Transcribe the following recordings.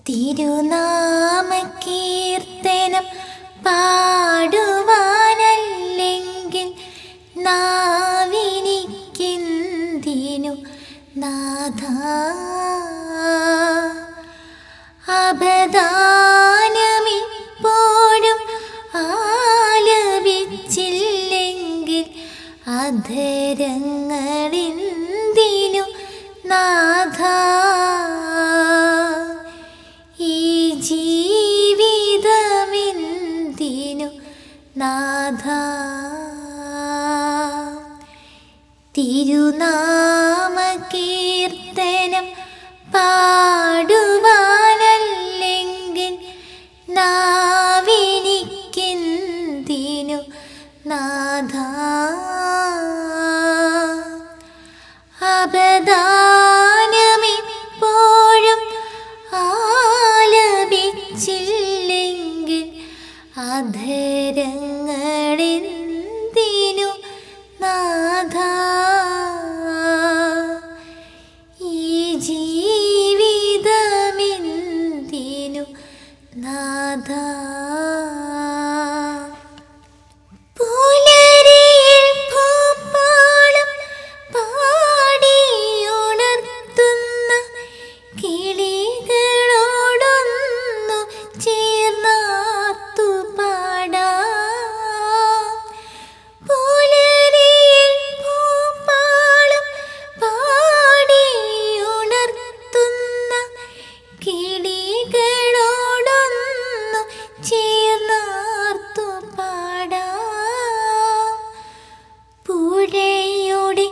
തിരുനാമകീർത്തനം പാടുവാനല്ലെങ്കിൽ നാവിനിക്കെന്തിനു നാഥാ. അപദാനമിപ്പോഴും ആലപിച്ചില്ലെങ്കിൽ അധരങ്ങളെന്തിനു നാഥാ. ഈ ജീവിതമെന്തിനു നാഥാ. തിരുനാമകീർത്തനം പാടുവാനല്ലെങ്കിൽ നാവിനിക്കെന്തിനു നാഥാ. അപദാനമിപ്പോഴും ആലപിച്ചില്ലെങ്കിൽ അധരങ്ങളെന്തിനു നാഥാ. ഈ ജീവിതമെന്തിനു നാഥാ. പുലരിയിൽ പൂപ്പാളം പാടിയുണർത്തുന്ന കിളികളോടൊന്നു ചേർന്നാർത്തു പാടാം. പുലരിയിൽ പൂപ്പാളം പാടിയുണർത്തുന്ന കിളികളോടൊന്നു ചേർന്നാർത്തു പാടാം. പുഴയുടെ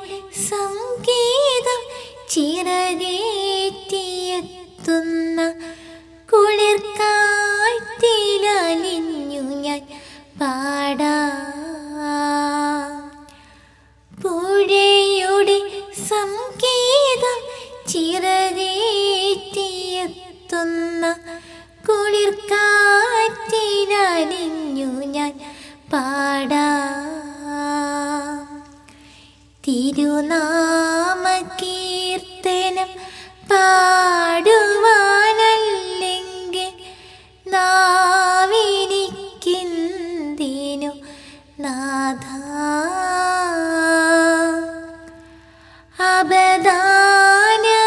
സംഗീതം ചിറകേറ്റിയെത്തുന്ന കുളിർക്കാറ്റിലലിഞ്ഞു ഞാൻ പാടാം. പുഴയുടെ സംഗീതം ചിറകേറ്റിയെത്തുന്ന കുളിർക്കാറ്റിലലിഞ്ഞു ഞാൻ പാടാം. തിരുനാമകീർത്തനം പാടുവാനല്ലെങ്കിൽ നാവിനിക്കെന്തിനു നാഥാ.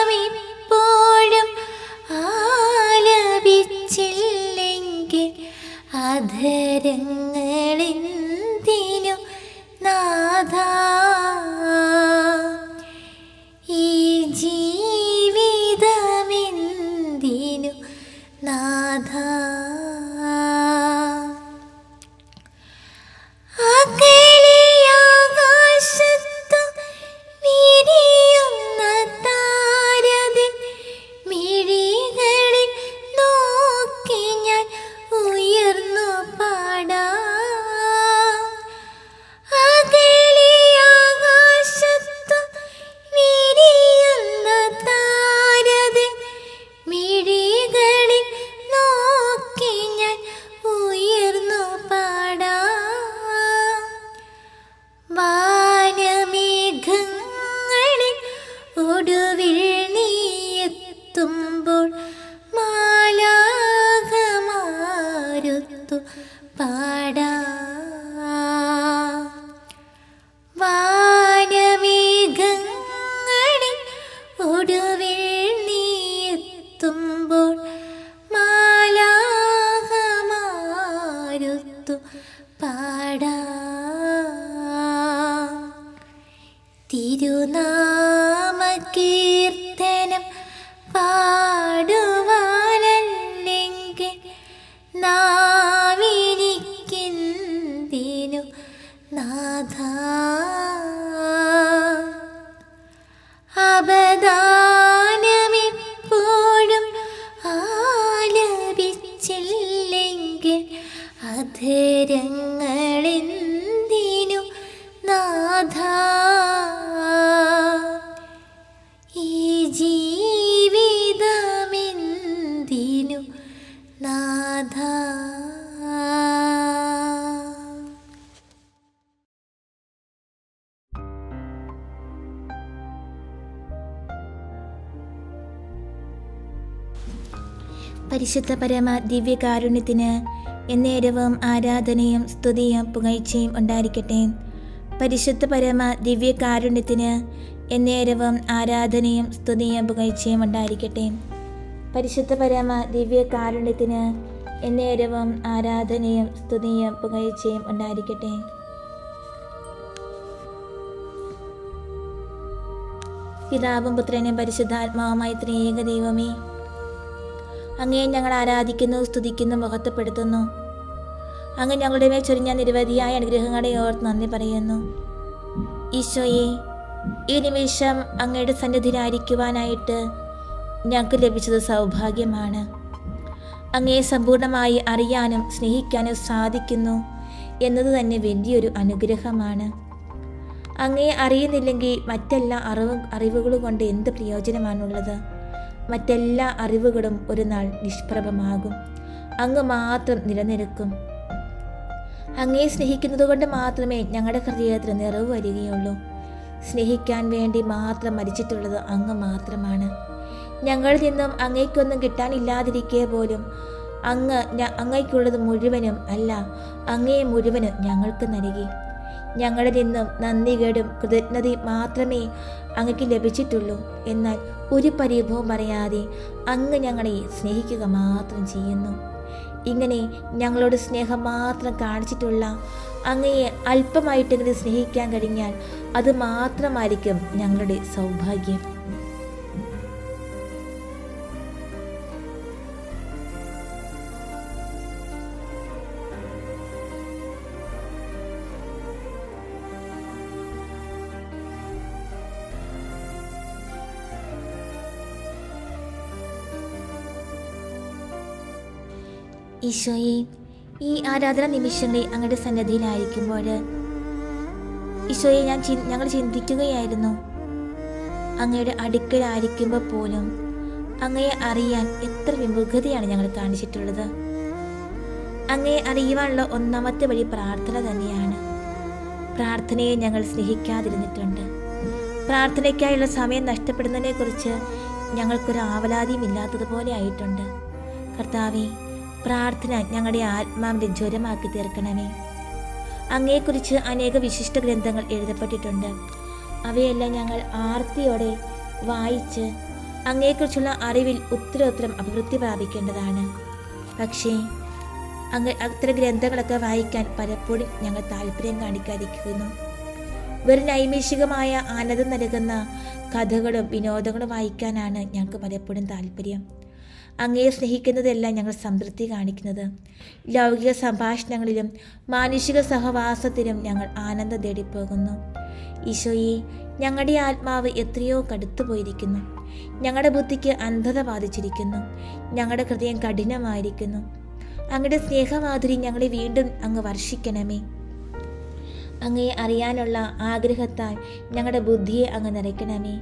അപദാനമിപ്പോഴും ആലപിച്ചില്ലെങ്കിൽ അധരങ്ങളെന്തിനു നാഥാ. ഈ ജീവിതമെന്തിനു നാഥാ. അകലെയാകാശത്തു വിരിയുന്ന താരതൻ മിഴികളിൽ നോക്കി ഞാൻ ഉയർന്നു പാടാം. അകലെയാകാശത്തു വിരിയുന്ന താരതൻ മിഴികളിൽ നോക്കി ഞാൻ ഉയർന്നു പാടാം. വാനമേഘങ്ങളിൽ ഒടുവിൽ നീയെത്തുമ്പോൾ മാലാഖമാരുത്തു പാടാം. വാനമേഘങ്ങളിൽ ഒടുവിൽ നീയെത്തുമ്പോൾ മാലാഖമാരുത്തു പാടാം. തിരുനാമകീർത്തനം പാടുവാനല്ലെങ്കിൽ നാവിനിക്കെന്തിനു നാഥാ. അപദാനമിപ്പോഴും ആലപിച്ചില്ലെങ്കിൽ അധരങ്ങളെന്തിനു നാഥാ. ഈ ജീവിതമെന്തിനു നാഥാ. പരിശുദ്ധ പരമ ദിവ്യകാരുണ്യത്തിന് എന്നേരവും ആരാധനയും സ്തുതിയും പുകഴ്ചയും ഉണ്ടായിരിക്കട്ടെ. പരിശുദ്ധ പരമ ദിവ്യകാരുണ്യത്തിന് എന്നേരവും ആരാധനയും സ്തുതിയും പുകഴ്ചയും ഉണ്ടായിരിക്കട്ടെ. പരിശുദ്ധ പരമ ദിവ്യകാരുണ്യത്തിന് എന്നേരവും ആരാധനയും സ്തുതിയും പുകഴ്ചയും ഉണ്ടായിരിക്കട്ടെ. പിതാവും പുത്രനും പരിശുദ്ധാത്മാവുമായ ത്രിയേക ദൈവമേ, അങ്ങയെ ഞങ്ങൾ ആരാധിക്കുന്നു, സ്തുതിക്കുന്നു, മഹത്വപ്പെടുത്തുന്നു. അങ്ങ് ഞങ്ങളുടെ മേൽ ചൊരിഞ്ഞ നിരവധിയായ അനുഗ്രഹങ്ങളെ ഓർത്ത് നന്ദി പറയുന്നു. ഈശോയെ, ഈ നിമിഷം അങ്ങയുടെ സന്നിധിയിലായിരിക്കുവാനായിട്ട് ഞങ്ങൾക്ക് ലഭിച്ചത് സൗഭാഗ്യമാണ്. അങ്ങയെ സമ്പൂർണ്ണമായി അറിയാനും സ്നേഹിക്കാനും സാധിക്കുന്നു എന്നത് തന്നെ വലിയൊരു അനുഗ്രഹമാണ്. അങ്ങയെ അറിയുന്നില്ലെങ്കിൽ മറ്റെല്ലാ അറിവുകളും കൊണ്ട് എന്ത് പ്രയോജനമാണുള്ളത്? മറ്റെല്ലാ അറിവുകളും ഒരു നാൾ നിഷ്പ്രഭമാകും. അങ്ങ് മാത്രം നിലനിൽക്കും. അങ്ങയെ സ്നേഹിക്കുന്നത് കൊണ്ട് മാത്രമേ ഞങ്ങളുടെ ഹൃദയത്തിന് നിറവ് വരികയുള്ളൂ. സ്നേഹിക്കാൻ വേണ്ടി മാത്രം മരിച്ചിട്ടുള്ളത് അങ്ങ് മാത്രമാണ്. ഞങ്ങളിൽ നിന്നും അങ്ങയ്ക്കൊന്നും കിട്ടാനില്ലാതിരിക്കെ പോലും അങ്ങയ്ക്കുള്ളത് മുഴുവനും അല്ല, അങ്ങയെ മുഴുവനും ഞങ്ങൾക്ക് നൽകി. ഞങ്ങളിൽ നിന്നും നന്ദികേടും കൃതജ്ഞതയും മാത്രമേ അങ്ങക്ക് ലഭിച്ചിട്ടുള്ളൂ. എന്നാൽ ഒരു പരിഭവവും പറയാതെ അങ്ങ് ഞങ്ങളെ സ്നേഹിക്കുക മാത്രം ചെയ്യുന്നു. ഇങ്ങനെ ഞങ്ങളോട് സ്നേഹം മാത്രം കാണിച്ചിട്ടുള്ള അങ്ങയെ അല്പമായിട്ടെങ്കിലും സ്നേഹിക്കാൻ കഴിഞ്ഞാൽ അത് മാത്രമായിരിക്കും ഞങ്ങളുടെ സൗഭാഗ്യം. ഈശോയെ, ഈ ആരാധന നിമിഷങ്ങളിൽ അങ്ങയുടെ സന്നദ്ധിയിലായിരിക്കുമ്പോൾ ഈശോയെ ഞങ്ങൾ ചിന്തിക്കുകയായിരുന്നു, അങ്ങയുടെ അടുക്കലായിരിക്കുമ്പോൾ പോലും അങ്ങയെ അറിയാൻ എത്ര വിമുഖതയാണ് ഞങ്ങൾ കാണിച്ചിട്ടുള്ളത്. അങ്ങയെ അറിയുവാനുള്ള ഒന്നാമത്തെ വഴി പ്രാർത്ഥന തന്നെയാണ്. പ്രാർത്ഥനയെ ഞങ്ങൾ സ്നേഹിക്കാതിരുന്നിട്ടുണ്ട്. പ്രാർത്ഥനയ്ക്കായുള്ള സമയം നഷ്ടപ്പെടുന്നതിനെക്കുറിച്ച് ഞങ്ങൾക്കൊരു ആവലാതിയും ഇല്ലാത്തതുപോലെ ആയിട്ടുണ്ട്. കർത്താവേ, പ്രാർത്ഥന ഞങ്ങളുടെ ആത്മാവിൻ്റെ ജ്വരമാക്കി തീർക്കണമേ. അങ്ങയെക്കുറിച്ച് അനേക വിശിഷ്ട ഗ്രന്ഥങ്ങൾ എഴുതപ്പെട്ടിട്ടുണ്ട്. അവയെല്ലാം ഞങ്ങൾ ആർത്തിയോടെ വായിച്ച് അങ്ങയെക്കുറിച്ചുള്ള അറിവിൽ ഉത്തരോത്തരം അഭിവൃദ്ധി പ്രാപിക്കേണ്ടതാണ്. പക്ഷേ അത്തരം ഗ്രന്ഥങ്ങളൊക്കെ വായിക്കാൻ പലപ്പോഴും ഞങ്ങൾ താല്പര്യം കാണിക്കാതിരിക്കുന്നു. വെറും നൈമിഷികമായ ആനന്ദം നൽകുന്ന കഥകളും വിനോദങ്ങളും വായിക്കാനാണ് ഞങ്ങൾക്ക് പലപ്പോഴും താല്പര്യം. അങ്ങയെ സ്നേഹിക്കുന്നതെല്ലാം ഞങ്ങൾ സംതൃപ്തി കാണിക്കുന്നത്. ലൗകിക സംഭാഷണങ്ങളിലും മാനുഷിക സഹവാസത്തിലും ഞങ്ങൾ ആനന്ദം തേടിപ്പോകുന്നു. ഈശോയെ, ഞങ്ങളുടെ ആത്മാവ് എത്രയോ കടുത്തുപോയിരിക്കുന്നു. ഞങ്ങളുടെ ബുദ്ധിക്ക് അന്ധത ബാധിച്ചിരിക്കുന്നു. ഞങ്ങളുടെ ഹൃദയം കഠിനമായിരിക്കുന്നു. അങ്ങയുടെ സ്നേഹമാധുരി ഞങ്ങളെ വീണ്ടും അങ്ങ് വർഷിക്കണമേ. അങ്ങയെ അറിയാനുള്ള ആഗ്രഹത്താൽ ഞങ്ങളുടെ ബുദ്ധിയെ അങ്ങ് നിറയ്ക്കണമേ.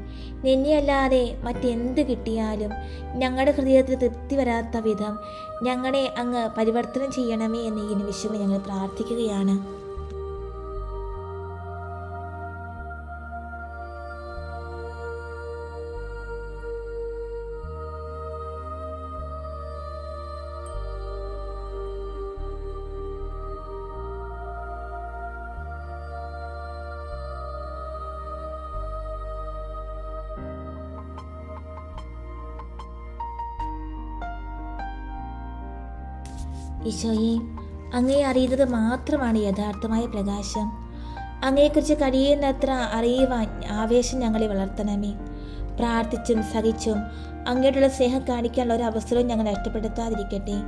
നിന്നെയല്ലാതെ മറ്റെന്ത് കിട്ടിയാലും ഞങ്ങളുടെ ഹൃദയത്തിൽ തൃപ്തി വരാത്ത വിധം ഞങ്ങളെ അങ്ങ് പരിവർത്തനം ചെയ്യണമേ എന്ന് ഈ നിമിഷം ഞങ്ങൾ പ്രാർത്ഥിക്കുകയാണ്. ഈശോയെ, അങ്ങയെ അറിയുന്നത് മാത്രമാണ് യഥാർത്ഥമായ പ്രകാശം. അങ്ങയെക്കുറിച്ച് കഴിയുന്നത്ര അറിയുവാൻ ആവേശം ഞങ്ങളെ വളർത്തണമേ. പ്രാർത്ഥിച്ചും സഹിച്ചും അങ്ങയോടുള്ള സ്നേഹം കാണിക്കാനുള്ള ഒരു അവസരവും ഞങ്ങൾ നഷ്ടപ്പെടുത്താതിരിക്കട്ടെ.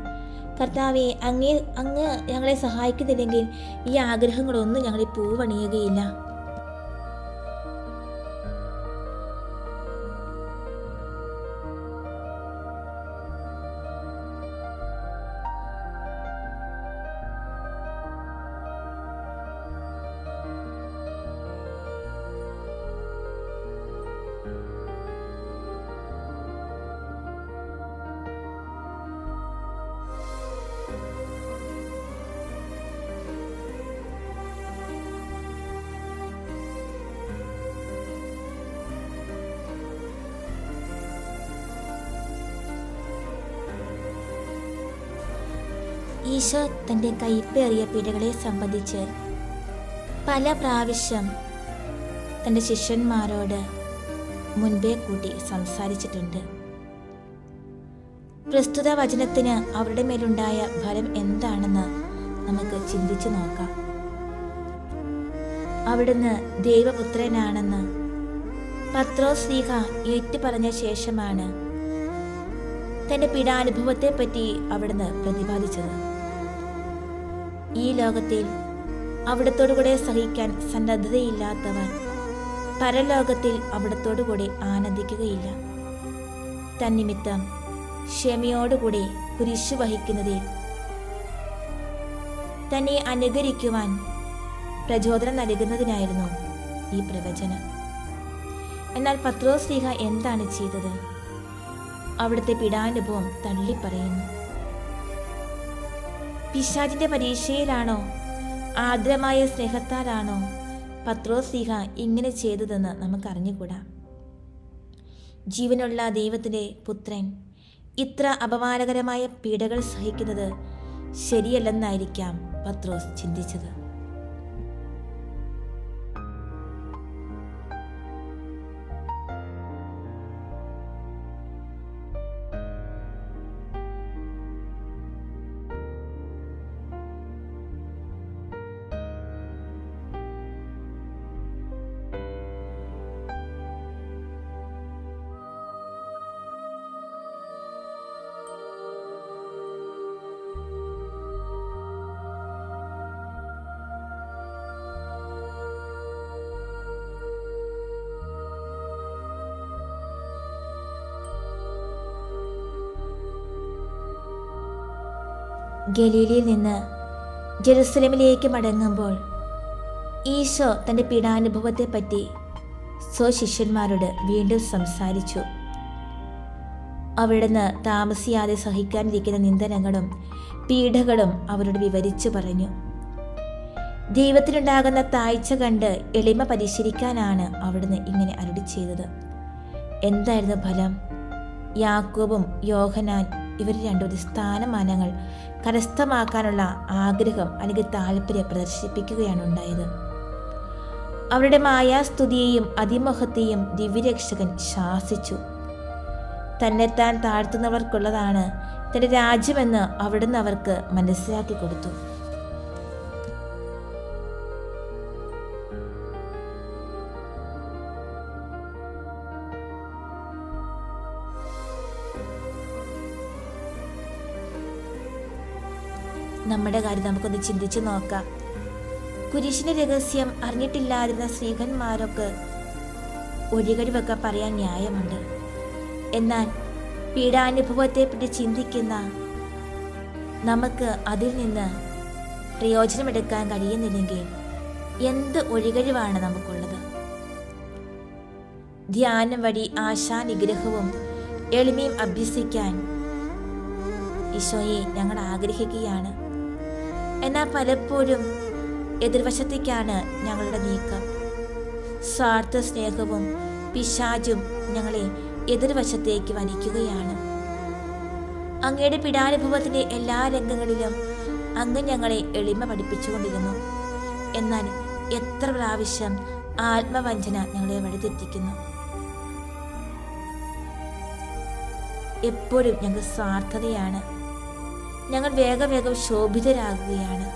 കർത്താവെ, അങ്ങ് ഞങ്ങളെ സഹായിക്കുന്നില്ലെങ്കിൽ ഈ ആഗ്രഹങ്ങളൊന്നും ഞങ്ങളെ പൂവണിയുകയില്ല. ഈശോ തൻ്റെ കയ്പേറിയ പീഡകളെ സംബന്ധിച്ച് പല പ്രാവശ്യം തൻ്റെ ശിഷ്യന്മാരോട് മുൻപേ കൂട്ടി സംസാരിച്ചിട്ടുണ്ട്. പ്രസ്തുത വചനത്തിന് അവരുടെ മേലുണ്ടായ ഫലം എന്താണെന്ന് നമുക്ക് ചിന്തിച്ചു നോക്കാം. അവിടുന്ന് ദൈവപുത്രനാണെന്ന് പത്രോസ് ശ്ലീഹ ഏറ്റുപറഞ്ഞ ശേഷമാണ് തൻ്റെ പീഡാനുഭവത്തെപ്പറ്റി അവിടുന്ന് പ്രതിപാദിച്ചത്. ഈ ലോകത്തിൽ അവിടത്തോടുകൂടെ സഹിക്കാൻ സന്നദ്ധതയില്ലാത്തവൻ പരലോകത്തിൽ അവിടത്തോടുകൂടി ആനന്ദിക്കുകയില്ല. തന്നിമിത്തം ക്ഷമയോടുകൂടി കുരിശു വഹിക്കുന്നതിൽ തന്നെ അനുകരിക്കുവാൻ പ്രചോദനം നൽകുന്നതിനായിരുന്നു ഈ പ്രവചനം. എന്നാൽ പത്രോസ് ശ്ലീഹ എന്താണ് ചെയ്തത്? അവിടുത്തെ പീഡാനുഭവം തള്ളിപ്പറയുന്നു. പിശാചിന്റെ പരീക്ഷയിലാണോ, ആർദ്രമായ സ്നേഹത്താലാണോ പത്രോസ് ശ്ലീഹ ഇങ്ങനെ ചെയ്തതെന്ന് നമുക്ക് അറിഞ്ഞുകൂടാ. ജീവനുള്ള ദൈവത്തിൻ്റെ പുത്രൻ ഇത്ര അപമാനകരമായ പീഡകൾ സഹിക്കുന്നത് ശരിയല്ലെന്നായിരിക്കാം പത്രോസ് ചിന്തിച്ചത്. ഗലീലയിൽ നിന്ന് ജെറുസലേമിലേക്ക് മടങ്ങുമ്പോൾ ഈശോ തൻ്റെ പീഡാനുഭവത്തെപ്പറ്റി സ്വശിഷ്യന്മാരോട് വീണ്ടും സംസാരിച്ചു. അവിടുന്ന് താമസിയാതെ സഹിക്കാനിരിക്കുന്ന നിന്ദനങ്ങളും പീഡകളും അവരോട് വിവരിച്ചു പറഞ്ഞു. ദൈവത്തിനുണ്ടാകുന്ന താഴ്ച കണ്ട് എളിമ പരിശീലിക്കാനാണ് അവിടുന്ന് ഇങ്ങനെ അരുളി ചെയ്തത്. എന്തായിരുന്നു ഫലം? യാക്കോബും യോഹന്നാൻ ഇവർ രണ്ടുപേരും സ്ഥാനമാനങ്ങൾ കരസ്ഥമാക്കാനുള്ള ആഗ്രഹം അല്ലെങ്കിൽ താല്പര്യം പ്രദർശിപ്പിക്കുകയാണ് ഉണ്ടായത്. അവരുടെ മായാസ്തുതിയെയും അതിമോഹത്തെയും ദിവ്യരക്ഷകൻ ശാസിച്ചു. തന്നെത്താൻ താഴ്ത്തുന്നവർക്കുള്ളതാണ് തൻ്റെ രാജ്യമെന്ന് അവിടുന്ന് അവർക്ക് മനസ്സിലാക്കി കൊടുത്തു. നമ്മുടെ കാര്യം നമുക്കൊന്ന് ചിന്തിച്ചു നോക്കാം. കുരിശിന്റെ രഹസ്യം അറിഞ്ഞിട്ടില്ലാതിരുന്ന സ്ത്രീകന്മാരൊക്കെ ഒഴികഴിവൊക്കെ പറയാൻ ന്യായമുണ്ട്. എന്നാൽ പീഡാനുഭവത്തെപ്പറ്റി ചിന്തിക്കുന്ന നമുക്ക് അതിൽ നിന്ന് പ്രയോജനമെടുക്കാൻ കഴിയുന്നില്ലെങ്കിൽ എന്ത് ഒഴികഴിവാണ് നമുക്കുള്ളത്? ധ്യാനം വഴി ആശാനിഗ്രഹവും എളിമയും അഭ്യസിക്കാൻ ഈശോയെ ഞങ്ങൾ ആഗ്രഹിക്കുകയാണ്. എന്നാൽ പലപ്പോഴും എതിർവശത്തേക്കാണ് ഞങ്ങളുടെ നീക്കം. സ്വാർത്ഥ സ്നേഹവും പിശാചും ഞങ്ങളെ എതിർവശത്തേക്ക് വലിക്കുകയാണ്. അങ്ങയുടെ പീഡാനുഭവത്തിൻ്റെ എല്ലാ രംഗങ്ങളിലും അങ്ങ് ഞങ്ങളെ എളിമ പഠിപ്പിച്ചുകൊണ്ടിരുന്നു. എന്നാൽ എത്ര പ്രാവശ്യം ആത്മവഞ്ചന ഞങ്ങളെ വഴിതെറ്റിക്കുന്നു. എപ്പോഴും ഞങ്ങൾ സ്വാർത്ഥതയാണ്. ഞങ്ങൾ വേഗം ശോഭിതരാകുകയാണ്.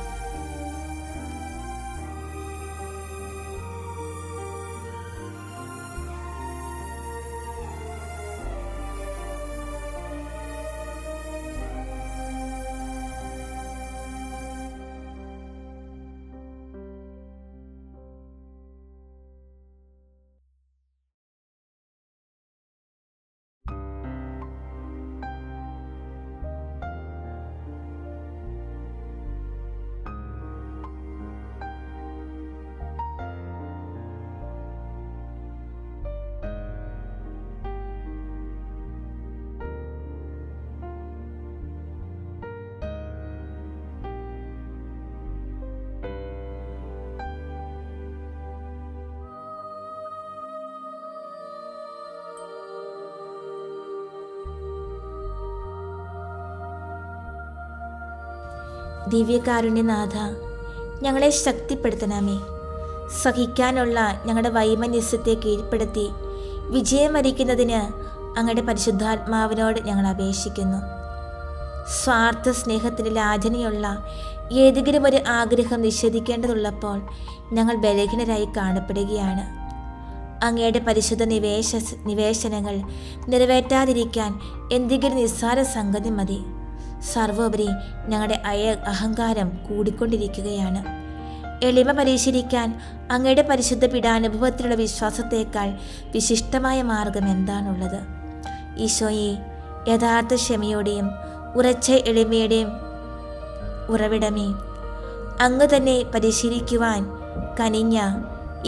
ദിവ്യകാരുണ്യനാഥ, ഞങ്ങളെ ശക്തിപ്പെടുത്തണമേ. സഹിക്കാനുള്ള ഞങ്ങളുടെ വൈമനസ്യത്തെ കീഴ്പ്പെടുത്തി വിജയം വരിക്കുന്നതിന് അങ്ങയുടെ പരിശുദ്ധാത്മാവിനോട് ഞങ്ങൾ അപേക്ഷിക്കുന്നു. സ്വാർത്ഥ സ്നേഹത്തിന് ലാഞ്ചനയുള്ള ഏതെങ്കിലും ഒരു ആഗ്രഹം നിഷേധിക്കേണ്ടതുള്ളപ്പോൾ ഞങ്ങൾ ബലഹീനരായി കാണപ്പെടുകയാണ്. അങ്ങയുടെ പരിശുദ്ധ നിവേശനങ്ങൾ നിറവേറ്റാതിരിക്കാൻ എന്തെങ്കിലും നിസ്സാര സംഗതി മതി. സർവോപരി ഞങ്ങളുടെ അഹങ്കാരം കൂടിക്കൊണ്ടിരിക്കുകയാണ്. എളിമ പരിശീലിക്കാൻ അങ്ങയുടെ പരിശുദ്ധ പീഡാനുഭവത്തിലുള്ള വിശ്വാസത്തേക്കാൾ വിശിഷ്ടമായ മാർഗം എന്താണുള്ളത്? ഈശോയെ, യഥാർത്ഥ ക്ഷമയോടെയും ഉറച്ച എളിമയുടെയും ഉറവിടമേ, അങ്ങ് തന്നെ പരിശീലിക്കുവാൻ കനിഞ്ഞ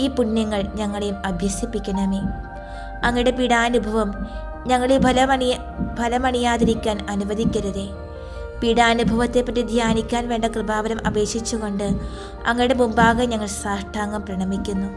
ഈ പുണ്യങ്ങൾ ഞങ്ങളെയും അഭ്യസിപ്പിക്കണമേ. അങ്ങയുടെ പീഡാനുഭവം ഞങ്ങളെ ഫലമണിയാതിരിക്കാൻ അനുവദിക്കരുതേ. പീഡാനുഭവത്തെപ്പറ്റി ധ്യാനിക്കാൻ വേണ്ട കൃപാവരം അപേക്ഷിച്ചുകൊണ്ട് അങ്ങയുടെ മുമ്പാകെ ഞങ്ങൾ സാഷ്ടാംഗം പ്രണമിക്കുന്നു.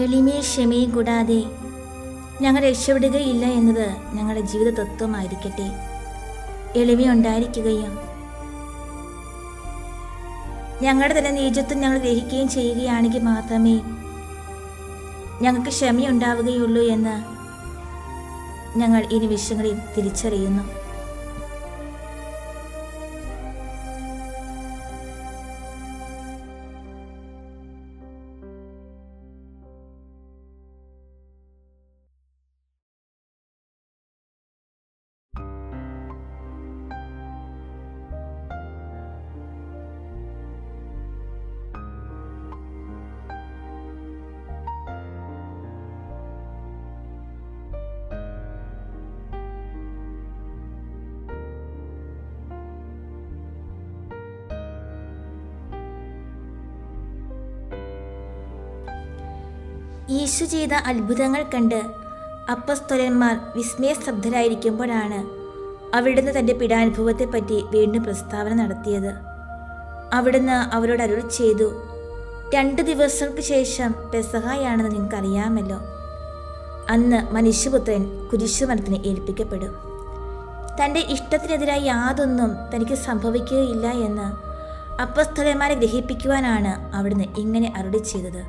എളിമയും ക്ഷമയും കൂടാതെ ഞങ്ങൾ രക്ഷപ്പെടുകയില്ല എന്നത് ഞങ്ങളുടെ ജീവിത തത്വമായിരിക്കട്ടെ. എളിമയുണ്ടായിരിക്കുകയും ഞങ്ങളുടെ തന്നെ നീചത്വം ഞങ്ങൾ ഗ്രഹിക്കുകയും ചെയ്യുകയാണെങ്കിൽ മാത്രമേ ഞങ്ങൾക്ക് ക്ഷമയുണ്ടാവുകയുള്ളൂ എന്ന് ഞങ്ങൾ ഈ നിമിഷങ്ങളിൽ തിരിച്ചറിയുന്നു. യേശു ചെയ്ത അത്ഭുതങ്ങൾ കണ്ട് അപ്പസ്തോലന്മാർ വിസ്മയസ്തബ്ധരായിരിക്കുമ്പോഴാണ് അവിടുന്ന് തൻ്റെ പീഡാനുഭവത്തെപ്പറ്റി വീണ്ടും പ്രസ്താവന നടത്തിയത്. അവിടുന്ന് അവരോട് അരുളി ചെയ്തു, 2 ദിവസങ്ങൾക്ക് ശേഷം പെസഹായാണെന്ന് നിങ്ങൾക്കറിയാമല്ലോ. അന്ന് മനുഷ്യപുത്രൻ കുരിശുമരത്തിന് ഏൽപ്പിക്കപ്പെടും. തൻ്റെ ഇഷ്ടത്തിനെതിരായി യാതൊന്നും തനിക്ക് സംഭവിക്കുകയില്ല എന്ന് അപ്പസ്തോലന്മാരെ ഗ്രഹിപ്പിക്കുവാനാണ് അവിടുന്ന് ഇങ്ങനെ അരുളി ചെയ്തത്.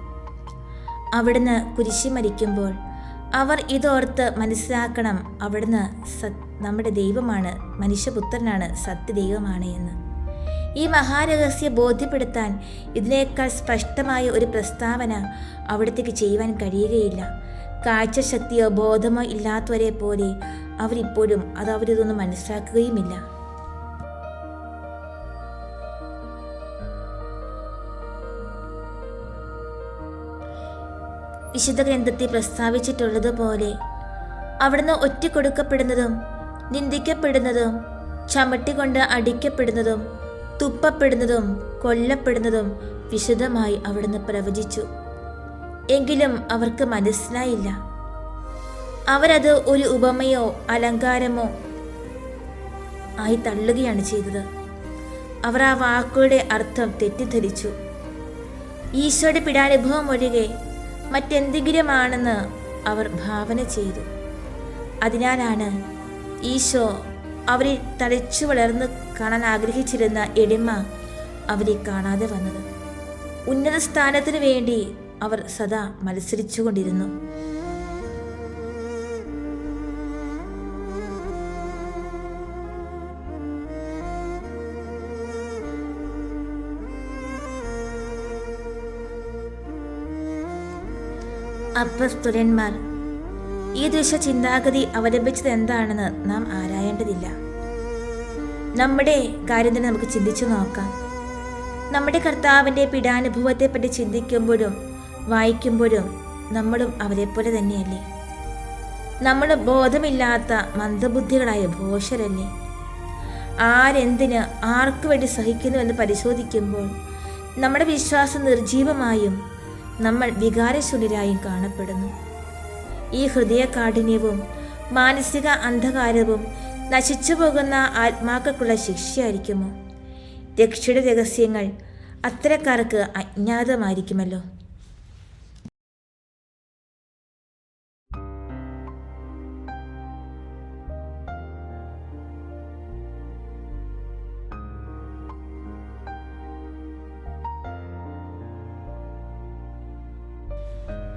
അവിടുന്ന് കുരിശിൽ മരിക്കുമ്പോൾ അവർ ഇതോർത്ത് മനസ്സിലാക്കണം, അവിടുന്ന് നമ്മുടെ ദൈവമാണ്, മനുഷ്യപുത്രനാണ്, സത്യദൈവമാണ് എന്ന്. ഈ മഹാരഹസ്യ ബോധ്യപ്പെടുത്താൻ ഇതിനേക്കാൾ സ്പഷ്ടമായ ഒരു പ്രസ്താവന അവിടത്തേക്ക് ചെയ്യുവാൻ കഴിയുകയില്ല. കാഴ്ചശക്തിയോ ബോധമോ ഇല്ലാത്തവരെ പോലെ അവരിപ്പോഴും അവരിതൊന്നും മനസ്സിലാക്കുകയുമില്ല. വിശുദ്ധ ഗ്രന്ഥത്തിൽ പ്രസ്താവിച്ചിട്ടുള്ളതുപോലെ അവിടുന്ന് ഒറ്റിക്കൊടുക്കപ്പെടുന്നതും നിന്ദിക്കപ്പെടുന്നതും ചമട്ടിക്കൊണ്ട് അടിക്കപ്പെടുന്നതും തുപ്പപ്പെടുന്നതും കൊല്ലപ്പെടുന്നതും വിശദമായി അവിടുന്ന് പ്രവചിച്ചു. എങ്കിലും അവർക്ക് മനസ്സിലായില്ല. അവരത് ഒരു ഉപമയോ അലങ്കാരമോ ആയി തള്ളുകയാണ് ചെയ്തത്. അവർ ആ വാക്കുകളുടെ അർത്ഥം തെറ്റിദ്ധരിച്ചു. ഈശോയുടെ പീഡാനുഭവം ഒഴികെ മറ്റെന്തെങ്കിലുമാണെന്ന് അവർ ഭാവന ചെയ്തു. അതിനാലാണ് ഈശോ അവരെ തളിച്ചു വളർന്ന് കാണാൻ ആഗ്രഹിച്ചിരുന്ന എളിമ അവരെ കാണാതെ വന്നത്. ഉന്നത സ്ഥാനത്തിനു വേണ്ടി അവർ സദാ മത്സരിച്ചുകൊണ്ടിരുന്നു. അപ്പസ്തോലന്മാർ ഈ ദൃശ്യ ചിന്താഗതി അവലംബിച്ചത് എന്താണെന്ന് നാം ആരായേണ്ടതില്ല. നമ്മുടെ കാര്യം തന്നെ നമുക്ക് ചിന്തിച്ചു നോക്കാം. നമ്മുടെ കർത്താവിൻ്റെ പീഡാനുഭവത്തെപ്പറ്റി ചിന്തിക്കുമ്പോഴും വായിക്കുമ്പോഴും നമ്മളും അവരെപ്പോലെ തന്നെയല്ലേ? നമ്മൾ ബോധമില്ലാത്ത മന്ദബുദ്ധികളായ ഭോഷരല്ലേ? ആരെന്തിന് ആർക്കു വേണ്ടി സഹിക്കുന്നുവെന്ന് പരിശോധിക്കുമ്പോൾ നമ്മുടെ വിശ്വാസം നിർജീവമായും നമ്മൾ വികാരശൂന്യരായും കാണപ്പെടുന്നു. ഈ ഹൃദയകാഠിന്യവും മാനസിക അന്ധകാരവും നശിച്ചു പോകുന്ന ആത്മാക്കൾക്കുള്ള ശിക്ഷയായിരിക്കുമോ? രക്ഷയുടെ രഹസ്യങ്ങൾ അത്തരക്കാർക്ക് അജ്ഞാതമായിരിക്കുമല്ലോ.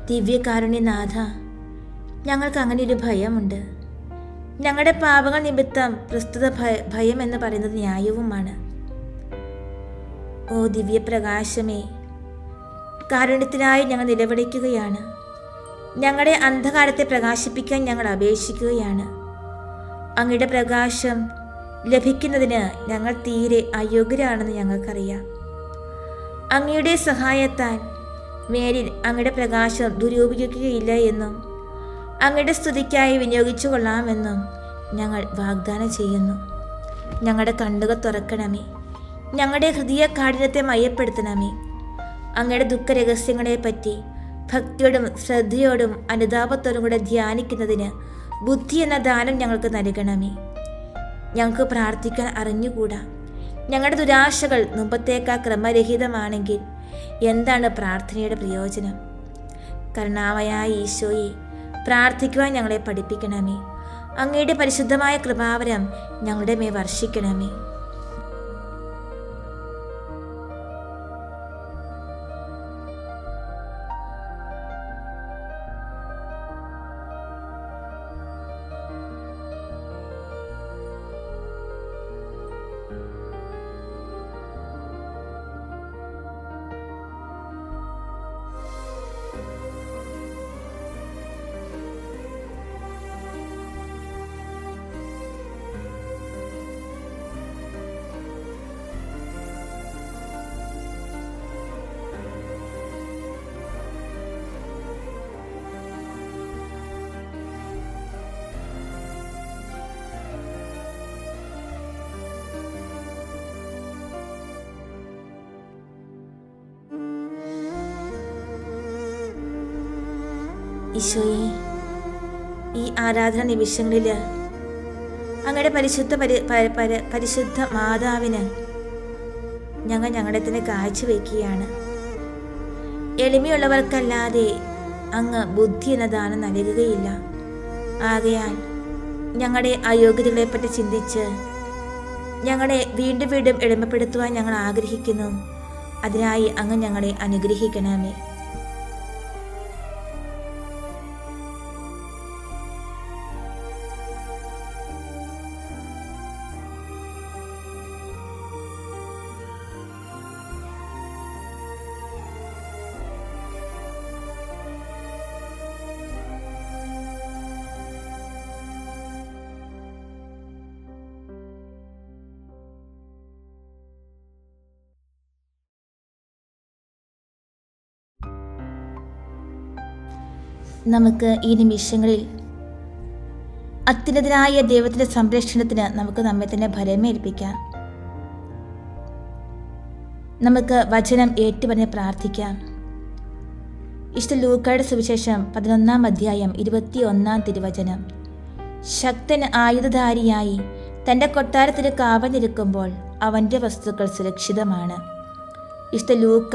ദിവ്യകാരുണ്യനാഥ, ഞങ്ങൾക്ക് അങ്ങനെ ഒരു ഭയമുണ്ട്. ഞങ്ങളുടെ പാപങ്ങൾ നിമിത്തം പ്രസ്തുത ഭയം എന്ന് പറയുന്നത് ന്യായവുമാണ്. ഓ ദിവ്യപ്രകാശമേ, കാരുണ്യത്തിനായി ഞങ്ങൾ നിലവിളിക്കുകയാണ്. ഞങ്ങളുടെ അന്ധകാരത്തെ പ്രകാശിപ്പിക്കാൻ ഞങ്ങൾ അപേക്ഷിക്കുകയാണ്. അങ്ങയുടെ പ്രകാശം ലഭിക്കുന്നതിന് ഞങ്ങൾ തീരെ അയോഗ്യരാണെന്ന് ഞങ്ങൾക്കറിയാം. അങ്ങയുടെ സഹായത്താൽ മേലിൽ അങ്ങയുടെ പ്രകാശം ദുരുപയോഗിക്കുകയില്ല എന്നും അങ്ങയുടെ സ്തുതിക്കായി വിനിയോഗിച്ചു കൊള്ളാമെന്നും ഞങ്ങൾ വാഗ്ദാനം ചെയ്യുന്നു. ഞങ്ങളുടെ കണ്ണുകൾ തുറക്കണമേ. ഞങ്ങളുടെ ഹൃദയ കാഠിന്യത്തെ മയപ്പെടുത്തണമേ. അങ്ങയുടെ ദുഃഖരഹസ്യങ്ങളെപ്പറ്റി ഭക്തിയോടും ശ്രദ്ധയോടും അനുതാപത്തോടും കൂടെ ധ്യാനിക്കുന്നതിന് ബുദ്ധി എന്ന ദാനം ഞങ്ങൾക്ക് നൽകണമേ. ഞങ്ങൾക്ക് പ്രാർത്ഥിക്കാൻ അറിഞ്ഞുകൂടാ. ഞങ്ങളുടെ ദുരാശകൾ മുമ്പത്തേക്കാൾ ക്രമരഹിതമാണെങ്കിൽ എന്താണ് പ്രാർത്ഥനയുടെ പ്രയോജനം? കരുണാമയായ ഈശോയെ, പ്രാർത്ഥിക്കുവാൻ ഞങ്ങളെ പഠിപ്പിക്കണമേ. അങ്ങയുടെ പരിശുദ്ധമായ കൃപാവരം ഞങ്ങളുടെ മേൽ വർഷിക്കണമേ. ഈശോയെ, ഈ ആരാധന നിമിഷങ്ങളിൽ അങ്ങയുടെ പരിശുദ്ധ മാതാവിന് ഞങ്ങളുടെ തന്നെ കാഴ്ചവെക്കുകയാണ്. എളിമയുള്ളവർക്കല്ലാതെ അങ്ങ് ബുദ്ധി എന്ന ദാനം നൽകുകയില്ല. ആകയാൽ ഞങ്ങളുടെ അയോഗ്യതകളെപ്പറ്റി ചിന്തിച്ച് ഞങ്ങളെ വീണ്ടും വീണ്ടും എളിമപ്പെടുത്തുവാൻ ഞങ്ങൾ ആഗ്രഹിക്കുന്നു. അതിനായി അങ്ങ് ഞങ്ങളെ അനുഗ്രഹിക്കണമേ. നമുക്ക് ഈ നിമിഷങ്ങളിൽ അത്യുന്നതനായ ദൈവത്തിൻ്റെ സംരക്ഷണത്തിന് നമുക്ക് നമ്മെ തന്നെ ഭരമേൽപ്പിക്കാം. നമുക്ക് വചനം ഏറ്റുപറഞ്ഞ് പ്രാർത്ഥിക്കാം. വിശുദ്ധ ലൂക്കായുടെ സുവിശേഷം 11-ാം അധ്യായം 21-ാം തിരുവചനം. ശക്തൻ ആയുധധാരിയായി തൻ്റെ കൊട്ടാരത്തിന് കാവലിരിക്കുമ്പോൾ അവൻ്റെ വസ്തുക്കൾ സുരക്ഷിതമാണ്. വിശുദ്ധ ലൂക്ക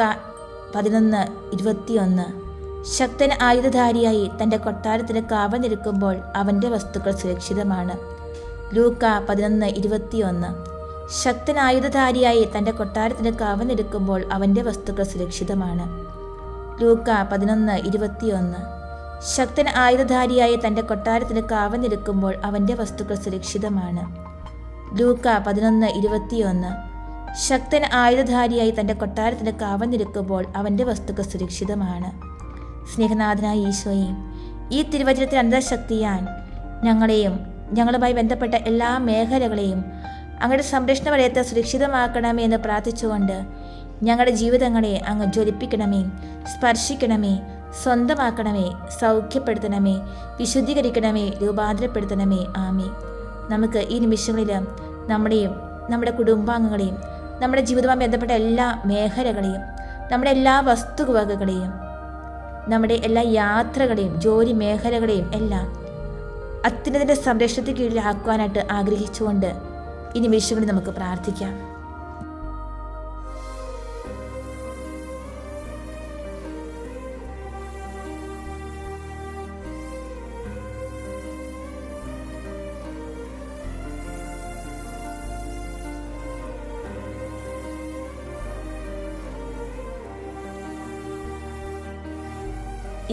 11:21. ശക്തൻ ആയുധധാരിയായി തൻ്റെ കൊട്ടാരത്തിന് കാവലിരിക്കുമ്പോൾ അവൻ്റെ വസ്തുക്കൾ സുരക്ഷിതമാണ്. ലൂക്ക 11:21. ശക്തൻ ആയുധധാരിയായി തൻ്റെ കൊട്ടാരത്തിന് കാവലിരിക്കുമ്പോൾ അവൻ്റെ വസ്തുക്കൾ സുരക്ഷിതമാണ്. ലൂക്ക 11:21. ശക്തൻ ആയുധധാരിയായി തൻ്റെ കൊട്ടാരത്തിന് കാവലിരിക്കുമ്പോൾ അവൻ്റെ വസ്തുക്കൾ സുരക്ഷിതമാണ്. ലൂക്ക 11:21. ശക്തൻ ആയുധധാരിയായി തൻ്റെ കൊട്ടാരത്തിന് കാവലിരിക്കുമ്പോൾ അവൻ്റെ വസ്തുക്കൾ സുരക്ഷിതമാണ്. സ്നേഹനാഥനായ ഈശോയെ, ഈ തിരുവചനത്തിൽ അന്തശക്തിയാൻ ഞങ്ങളെയും ഞങ്ങളുമായി ബന്ധപ്പെട്ട എല്ലാ മേഖലകളെയും അങ്ങയുടെ സംരക്ഷണ വലയത്തെ സുരക്ഷിതമാക്കണമേ എന്ന് പ്രാർത്ഥിച്ചുകൊണ്ട് ഞങ്ങളുടെ ജീവിതങ്ങളെ അങ്ങ് ജ്വലിപ്പിക്കണമേ, സ്പർശിക്കണമേ, സ്വന്തമാക്കണമേ, സൗഖ്യപ്പെടുത്തണമേ, വിശുദ്ധീകരിക്കണമേ, രൂപാന്തരപ്പെടുത്തണമേ. ആമേ. നമുക്ക് ഈ നിമിഷങ്ങളിൽ നമ്മുടെയും നമ്മുടെ കുടുംബാംഗങ്ങളെയും നമ്മുടെ ജീവിതവുമായി ബന്ധപ്പെട്ട എല്ലാ മേഖലകളെയും നമ്മുടെ എല്ലാ വസ്തുവകകളെയും നമ്മുടെ എല്ലാ യാത്രകളെയും ജോലി മേഖലകളെയും എല്ലാം അത്യുന്നതിൻ്റെ സംരക്ഷണത്തിന് കീഴിലാക്കുവാനായിട്ട് ആഗ്രഹിച്ചുകൊണ്ട് ഈ നിമിഷങ്ങളിൽ നമുക്ക് പ്രാർത്ഥിക്കാം.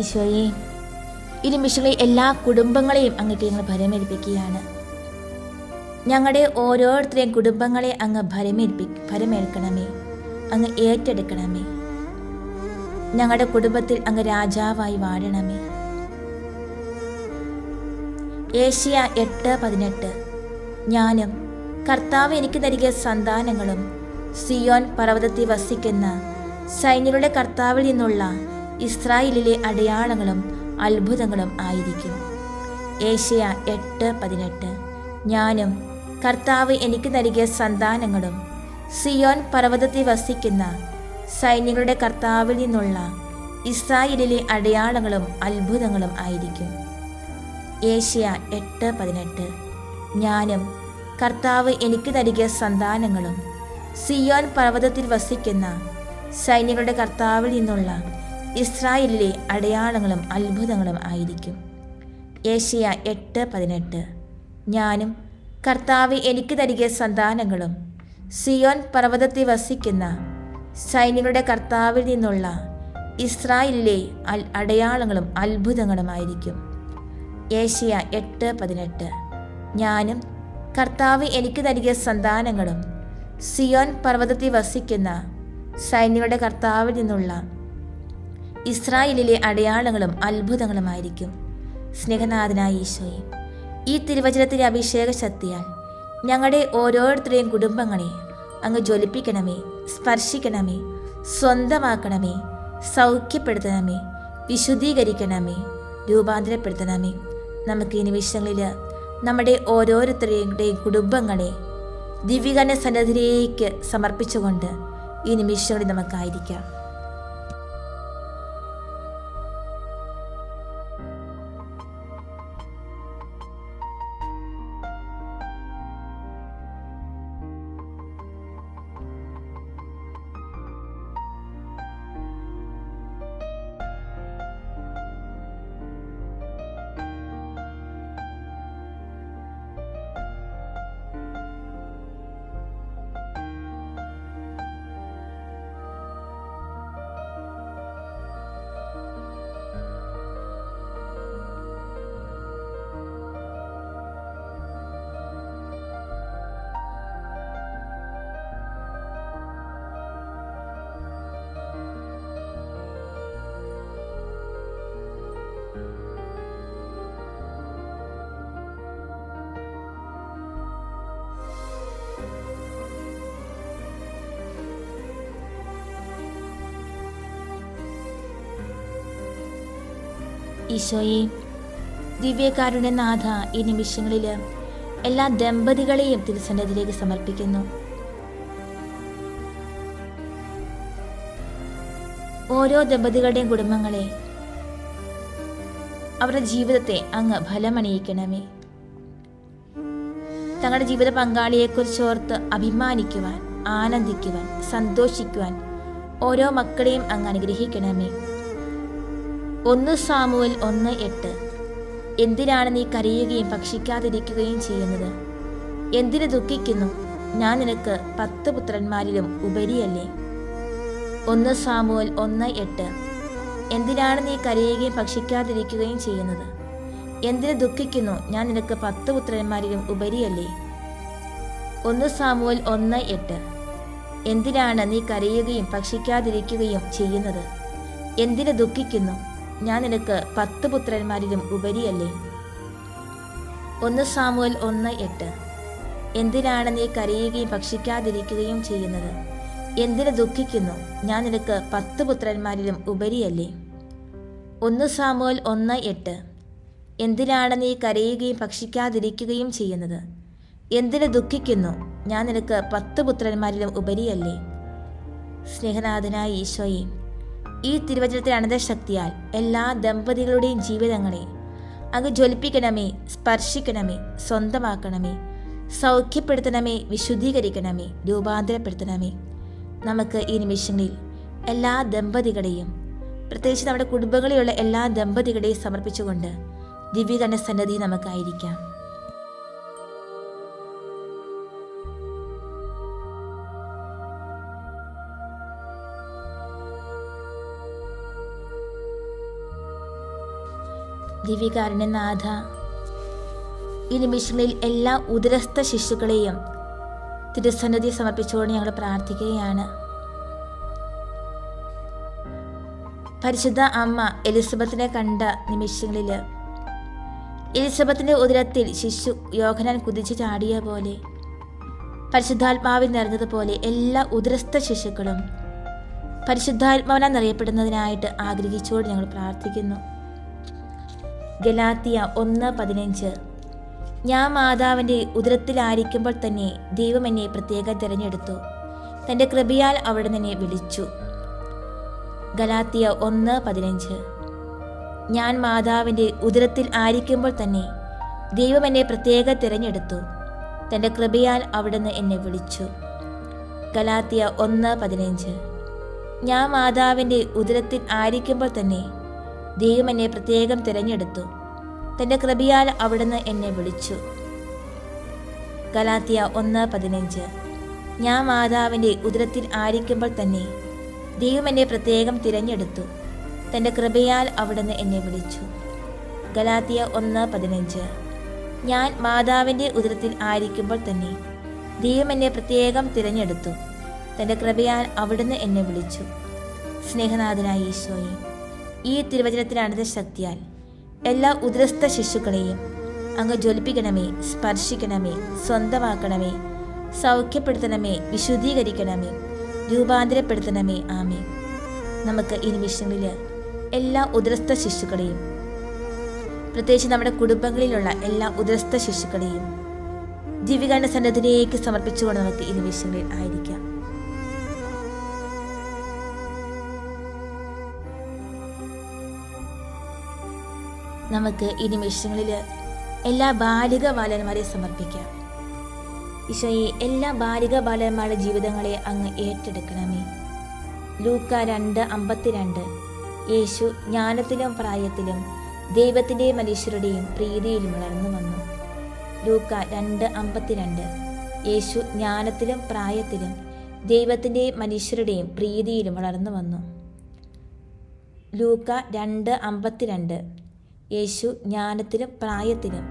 ഈശോയെ, ഈ നിമിഷങ്ങളിൽ എല്ലാ കുടുംബങ്ങളെയും അങ്ങേക്ക് ഞങ്ങൾ ഭരമേൽപ്പിക്കുകയാണ്. ഞങ്ങളുടെ ഓരോരുത്തരെയും കുടുംബങ്ങളെ അങ്ങ് ഭരമേൽക്കണമേ, അങ്ങ് ഏറ്റെടുക്കണമേ. ഞങ്ങളുടെ കുടുംബത്തിൽ അങ്ങ് രാജാവായി വാഴണമേ. ഏഷ്യ 8:18 ഞാനും കർത്താവ് എനിക്ക് നൽകിയ സന്താനങ്ങളും സിയോൻ പർവ്വതത്തിൽ വസിക്കുന്ന സൈന്യങ്ങളുടെ കർത്താവിൽ നിന്നുള്ള ഇസ്രായേലിലെ അടയാളങ്ങളും അത്ഭുതങ്ങളും ആയിരിക്കും. ഏഷ്യ 8:18 ഞാനും കർത്താവ് എനിക്ക് നൽകിയ സന്താനങ്ങളും സിയോൻ പർവ്വതത്തിൽ വസിക്കുന്ന സൈന്യങ്ങളുടെ കർത്താവിൽ നിന്നുള്ള ഇസ്രായേലിലെ അടയാളങ്ങളും അത്ഭുതങ്ങളും ആയിരിക്കും. ഏഷ്യ 8:18 ഞാനും കർത്താവ് എനിക്ക് നൽകിയ സന്താനങ്ങളും സിയോൻ പർവ്വതത്തിൽ വസിക്കുന്ന സൈന്യങ്ങളുടെ കർത്താവിൽ നിന്നുള്ള ഇസ്രായേലിലെ അടയാളങ്ങളും അത്ഭുതങ്ങളും ആയിരിക്കും. ഏഷ്യ 8:18 ഞാനും കർത്താവ് എനിക്ക് നൽകിയ സന്താനങ്ങളും സിയോൻ പർവ്വതത്തിൽ വസിക്കുന്ന സൈന്യങ്ങളുടെ കർത്താവിൽ നിന്നുള്ള ഇസ്രായേലിലെ അടയാളങ്ങളും അത്ഭുതങ്ങളും ആയിരിക്കും. ഏഷ്യ 8:18 ഞാനും കർത്താവ് എനിക്ക് നൽകിയ സന്താനങ്ങളും സിയോൻ പർവ്വതത്തിൽ വസിക്കുന്ന സൈന്യങ്ങളുടെ കർത്താവിൽ നിന്നുള്ള ഇസ്രായേലിലെ അടയാളങ്ങളും അത്ഭുതങ്ങളുമായിരിക്കും. സ്നേഹനാഥനായ ഈശോയെ, ഈ തിരുവചനത്തിൻ്റെ അഭിഷേക ശക്തിയാൽ ഞങ്ങളുടെ ഓരോരുത്തരെയും കുടുംബങ്ങളെ അങ്ങ് ജ്വലിപ്പിക്കണമേ, സ്പർശിക്കണമേ, സ്വന്തമാക്കണമേ, സൗഖ്യപ്പെടുത്തണമേ, വിശുദ്ധീകരിക്കണമേ, രൂപാന്തരപ്പെടുത്തണമേ. നമുക്ക് ഈ നിമിഷങ്ങളിൽ നമ്മുടെ ഓരോരുത്തരുടെയും കുടുംബങ്ങളെ ദിവ്യകന്യ സന്നിധിയിലേക്ക് സമർപ്പിച്ചുകൊണ്ട് ഈ നിമിഷങ്ങളിൽ നമുക്കായിരിക്കാം. ഈശോയെ, ദിവ്യകാരുണ്യനാഥ, ഈ നിമിഷങ്ങളിൽ എല്ലാ ദമ്പതികളെയും തിരുസന്നിധിയിലേക്ക് സമർപ്പിക്കുന്നു. ഓരോ ദമ്പതികളുടെയും കുടുംബങ്ങളെ, അവരുടെ ജീവിതത്തെ അങ്ങ് ഫലമണിയിക്കണമേ. തങ്ങളുടെ ജീവിത പങ്കാളിയെക്കുറിച്ചോർത്ത് അഭിമാനിക്കുവാൻ, ആനന്ദിക്കുവാൻ, സന്തോഷിക്കുവാൻ ഓരോ മക്കളെയും അങ്ങ് അനുഗ്രഹിക്കണമേ. 1 സാമുവേൽ 1:8 എന്തിനാണ് നീ കരയുകയും ഭക്ഷിക്കാതിരിക്കുകയും ചെയ്യുന്നത്? എന്തിനു ദുഃഖിക്കുന്നു? ഞാൻ നിനക്ക് 10 പുത്രന്മാരിലും ഉപരിയല്ലേ? 1 സാമുവേൽ 1:8 എന്തിനാണ് നീ കരയുകയും ഭക്ഷിക്കാതിരിക്കുകയും ചെയ്യുന്നത്? എന്തിനു ദുഃഖിക്കുന്നു? ഞാൻ നിനക്ക് 10 പുത്രന്മാരിലും ഉപരിയല്ലേ? 1 സാമുവേൽ 1:8 എന്തിനാണ് നീ കരയുകയും ഭക്ഷിക്കാതിരിക്കുകയും ചെയ്യുന്നത്? എന്തിനു ദുഃഖിക്കുന്നു? ഞാൻ നിനക്ക് 10 പുത്രന്മാരിലും ഉപരിയല്ലേ? 1 സാമുവേൽ 1:8. എന്തിനാണ് നീ കരയുകയും ഭക്ഷിക്കാതിരിക്കുകയും ചെയ്യുന്നത്? എന്തിനു ദുഃഖിക്കുന്നു? ഞാൻ നിനക്ക് 10 പുത്രന്മാരിലും ഉപരിയല്ലേ? 1 സാമുവേൽ 1:8. എന്തിനാണ് നീ കരയുകയും ഭക്ഷിക്കാതിരിക്കുകയും ചെയ്യുന്നത്? എന്തിനു ദുഃഖിക്കുന്നു? ഞാൻ നിനക്ക് 10 പുത്രന്മാരിലും ഉപരിയല്ലേ? സ്നേഹനാഥനായ ഈശോയെ, ഈ തിരുവചനത്തിൻ്റെ അനന്തശക്തിയാൽ എല്ലാ ദമ്പതികളുടെയും ജീവിതങ്ങളെ അങ്ങ് ജ്വലിപ്പിക്കണമേ, സ്പർശിക്കണമേ, സ്വന്തമാക്കണമേ, സൗഖ്യപ്പെടുത്തണമേ, വിശുദ്ധീകരിക്കണമേ, രൂപാന്തരപ്പെടുത്തണമേ. നമുക്ക് ഈ നിമിഷങ്ങളിൽ എല്ലാ ദമ്പതികളെയും, പ്രത്യേകിച്ച് നമ്മുടെ കുടുംബങ്ങളിലുള്ള എല്ലാ ദമ്പതികളെയും സമർപ്പിച്ചുകൊണ്ട് ദിവ്യകരണ സന്നദ്ധി നമുക്കായിരിക്കാം. ദിവ്യകാരുണ്യനാഥ, ഈ നിമിഷങ്ങളിൽ എല്ലാ ഉദരസ്ഥ ശിശുക്കളെയും തിരുസന്നിധി സമർപ്പിച്ചുകൊണ്ട് ഞങ്ങൾ പ്രാർത്ഥിക്കുകയാണ്. പരിശുദ്ധ അമ്മ എലിസബത്തിനെ കണ്ട നിമിഷങ്ങളിൽ എലിസബത്തിന്റെ ഉദരത്തിൽ ശിശു യോഹന്നാൻ കുതിച്ചു ചാടിയ പോലെ, പരിശുദ്ധാത്മാവിൽ നിറഞ്ഞതുപോലെ എല്ലാ ഉദരസ്ഥ ശിശുക്കളും പരിശുദ്ധാത്മാവിനാൽ നിറയപ്പെടുന്നതിനായിട്ട് ആഗ്രഹിച്ചുകൊണ്ട് ഞങ്ങൾ പ്രാർത്ഥിക്കുന്നു. ഗലാത്യ 1:15. ഞാൻ മാതാവിൻ്റെ ഉദരത്തിലായിരിക്കുമ്പോൾ തന്നെ ദൈവം എന്നെ പ്രത്യേകം തിരഞ്ഞെടുത്തു, തൻ്റെ കൃപയാൽ അവിടുന്ന് എന്നെ വിളിച്ചു. ഗലാത്യ 1:15. ഞാൻ മാതാവിൻ്റെ ഉദരത്തിൽ ആയിരിക്കുമ്പോൾ തന്നെ ദൈവം എന്നെ പ്രത്യേകം തിരഞ്ഞെടുത്തു, തൻ്റെ കൃപയാൽ അവിടുന്ന് എന്നെ വിളിച്ചു. ഗലാത്യ 1:15. ഞാൻ മാതാവിൻ്റെ ഉദരത്തിൽ ആയിരിക്കുമ്പോൾ തന്നെ ദൈവം എന്നെ പ്രത്യേകം തിരഞ്ഞെടുത്തു, തൻ്റെ കൃപയാൽ അവിടുന്ന് എന്നെ വിളിച്ചു. ഗലാത്യ 1:15. ഞാൻ മാതാവിൻ്റെ ഉദരത്തിൽ ആയിരിക്കുമ്പോൾ തന്നെ ദൈവം എന്നെ പ്രത്യേകം തിരഞ്ഞെടുത്തു, തൻ്റെ കൃപയാൽ അവിടുന്ന് എന്നെ വിളിച്ചു. ഗലാത്യ 1:15. ഞാൻ മാതാവിൻ്റെ ഉദരത്തിൽ ആയിരിക്കുമ്പോൾ തന്നെ ദൈവം എന്നെ പ്രത്യേകം തിരഞ്ഞെടുത്തു, തൻ്റെ കൃപയാൽ അവിടുന്ന് എന്നെ വിളിച്ചു. സ്നേഹനാഥനായ ഈശോയെ, ഈ തിരുവചനത്തിൻ്റെ അനന്തശക്തിയാൽ എല്ലാ ഉദരസ്ഥ ശിശുക്കളെയും അങ്ങ് ജ്വലിപ്പിക്കണമേ, സ്പർശിക്കണമേ, സ്വന്തമാക്കണമേ, സൗഖ്യപ്പെടുത്തണമേ, വിശുദ്ധീകരിക്കണമേ, രൂപാന്തരപ്പെടുത്തണമേ. ആമേ. നമുക്ക് ഈ നിമിഷങ്ങളിൽ എല്ലാ ഉദരസ്ഥ ശിശുക്കളെയും, പ്രത്യേകിച്ച് നമ്മുടെ കുടുംബങ്ങളിലുള്ള എല്ലാ ഉദരസ്ഥ ശിശുക്കളെയും ദിവ്യകാരുണ്യ സന്നിധിയിലേക്ക് സമർപ്പിച്ചുകൊണ്ട് നമുക്ക് ഈ നിമിഷങ്ങളിൽ ആയിരിക്കാം. നമുക്ക് ഈ നിമിഷങ്ങളിൽ എല്ലാ ബാലിക ബാലന്മാരെ സമർപ്പിക്കാം. ഈശോയെ, എല്ലാ ബാലിക ബാലന്മാരുടെ ജീവിതങ്ങളെ അങ്ങ് ഏറ്റെടുക്കണമേ. ലൂക്ക 2:52. യേശു ജ്ഞാനത്തിലും പ്രായത്തിലും ദൈവത്തിൻ്റെയും മനുഷ്യരുടെയും പ്രീതിയിലും വളർന്നു വന്നു. ലൂക്ക 2:52. യേശു ജ്ഞാനത്തിലും പ്രായത്തിലും ദൈവത്തിൻ്റെയും മനുഷ്യരുടെയും പ്രീതിയിലും വളർന്നു വന്നു. ലൂക്ക 2:52. യേശു ജ്ഞാനത്തിലും പ്രായത്തിലും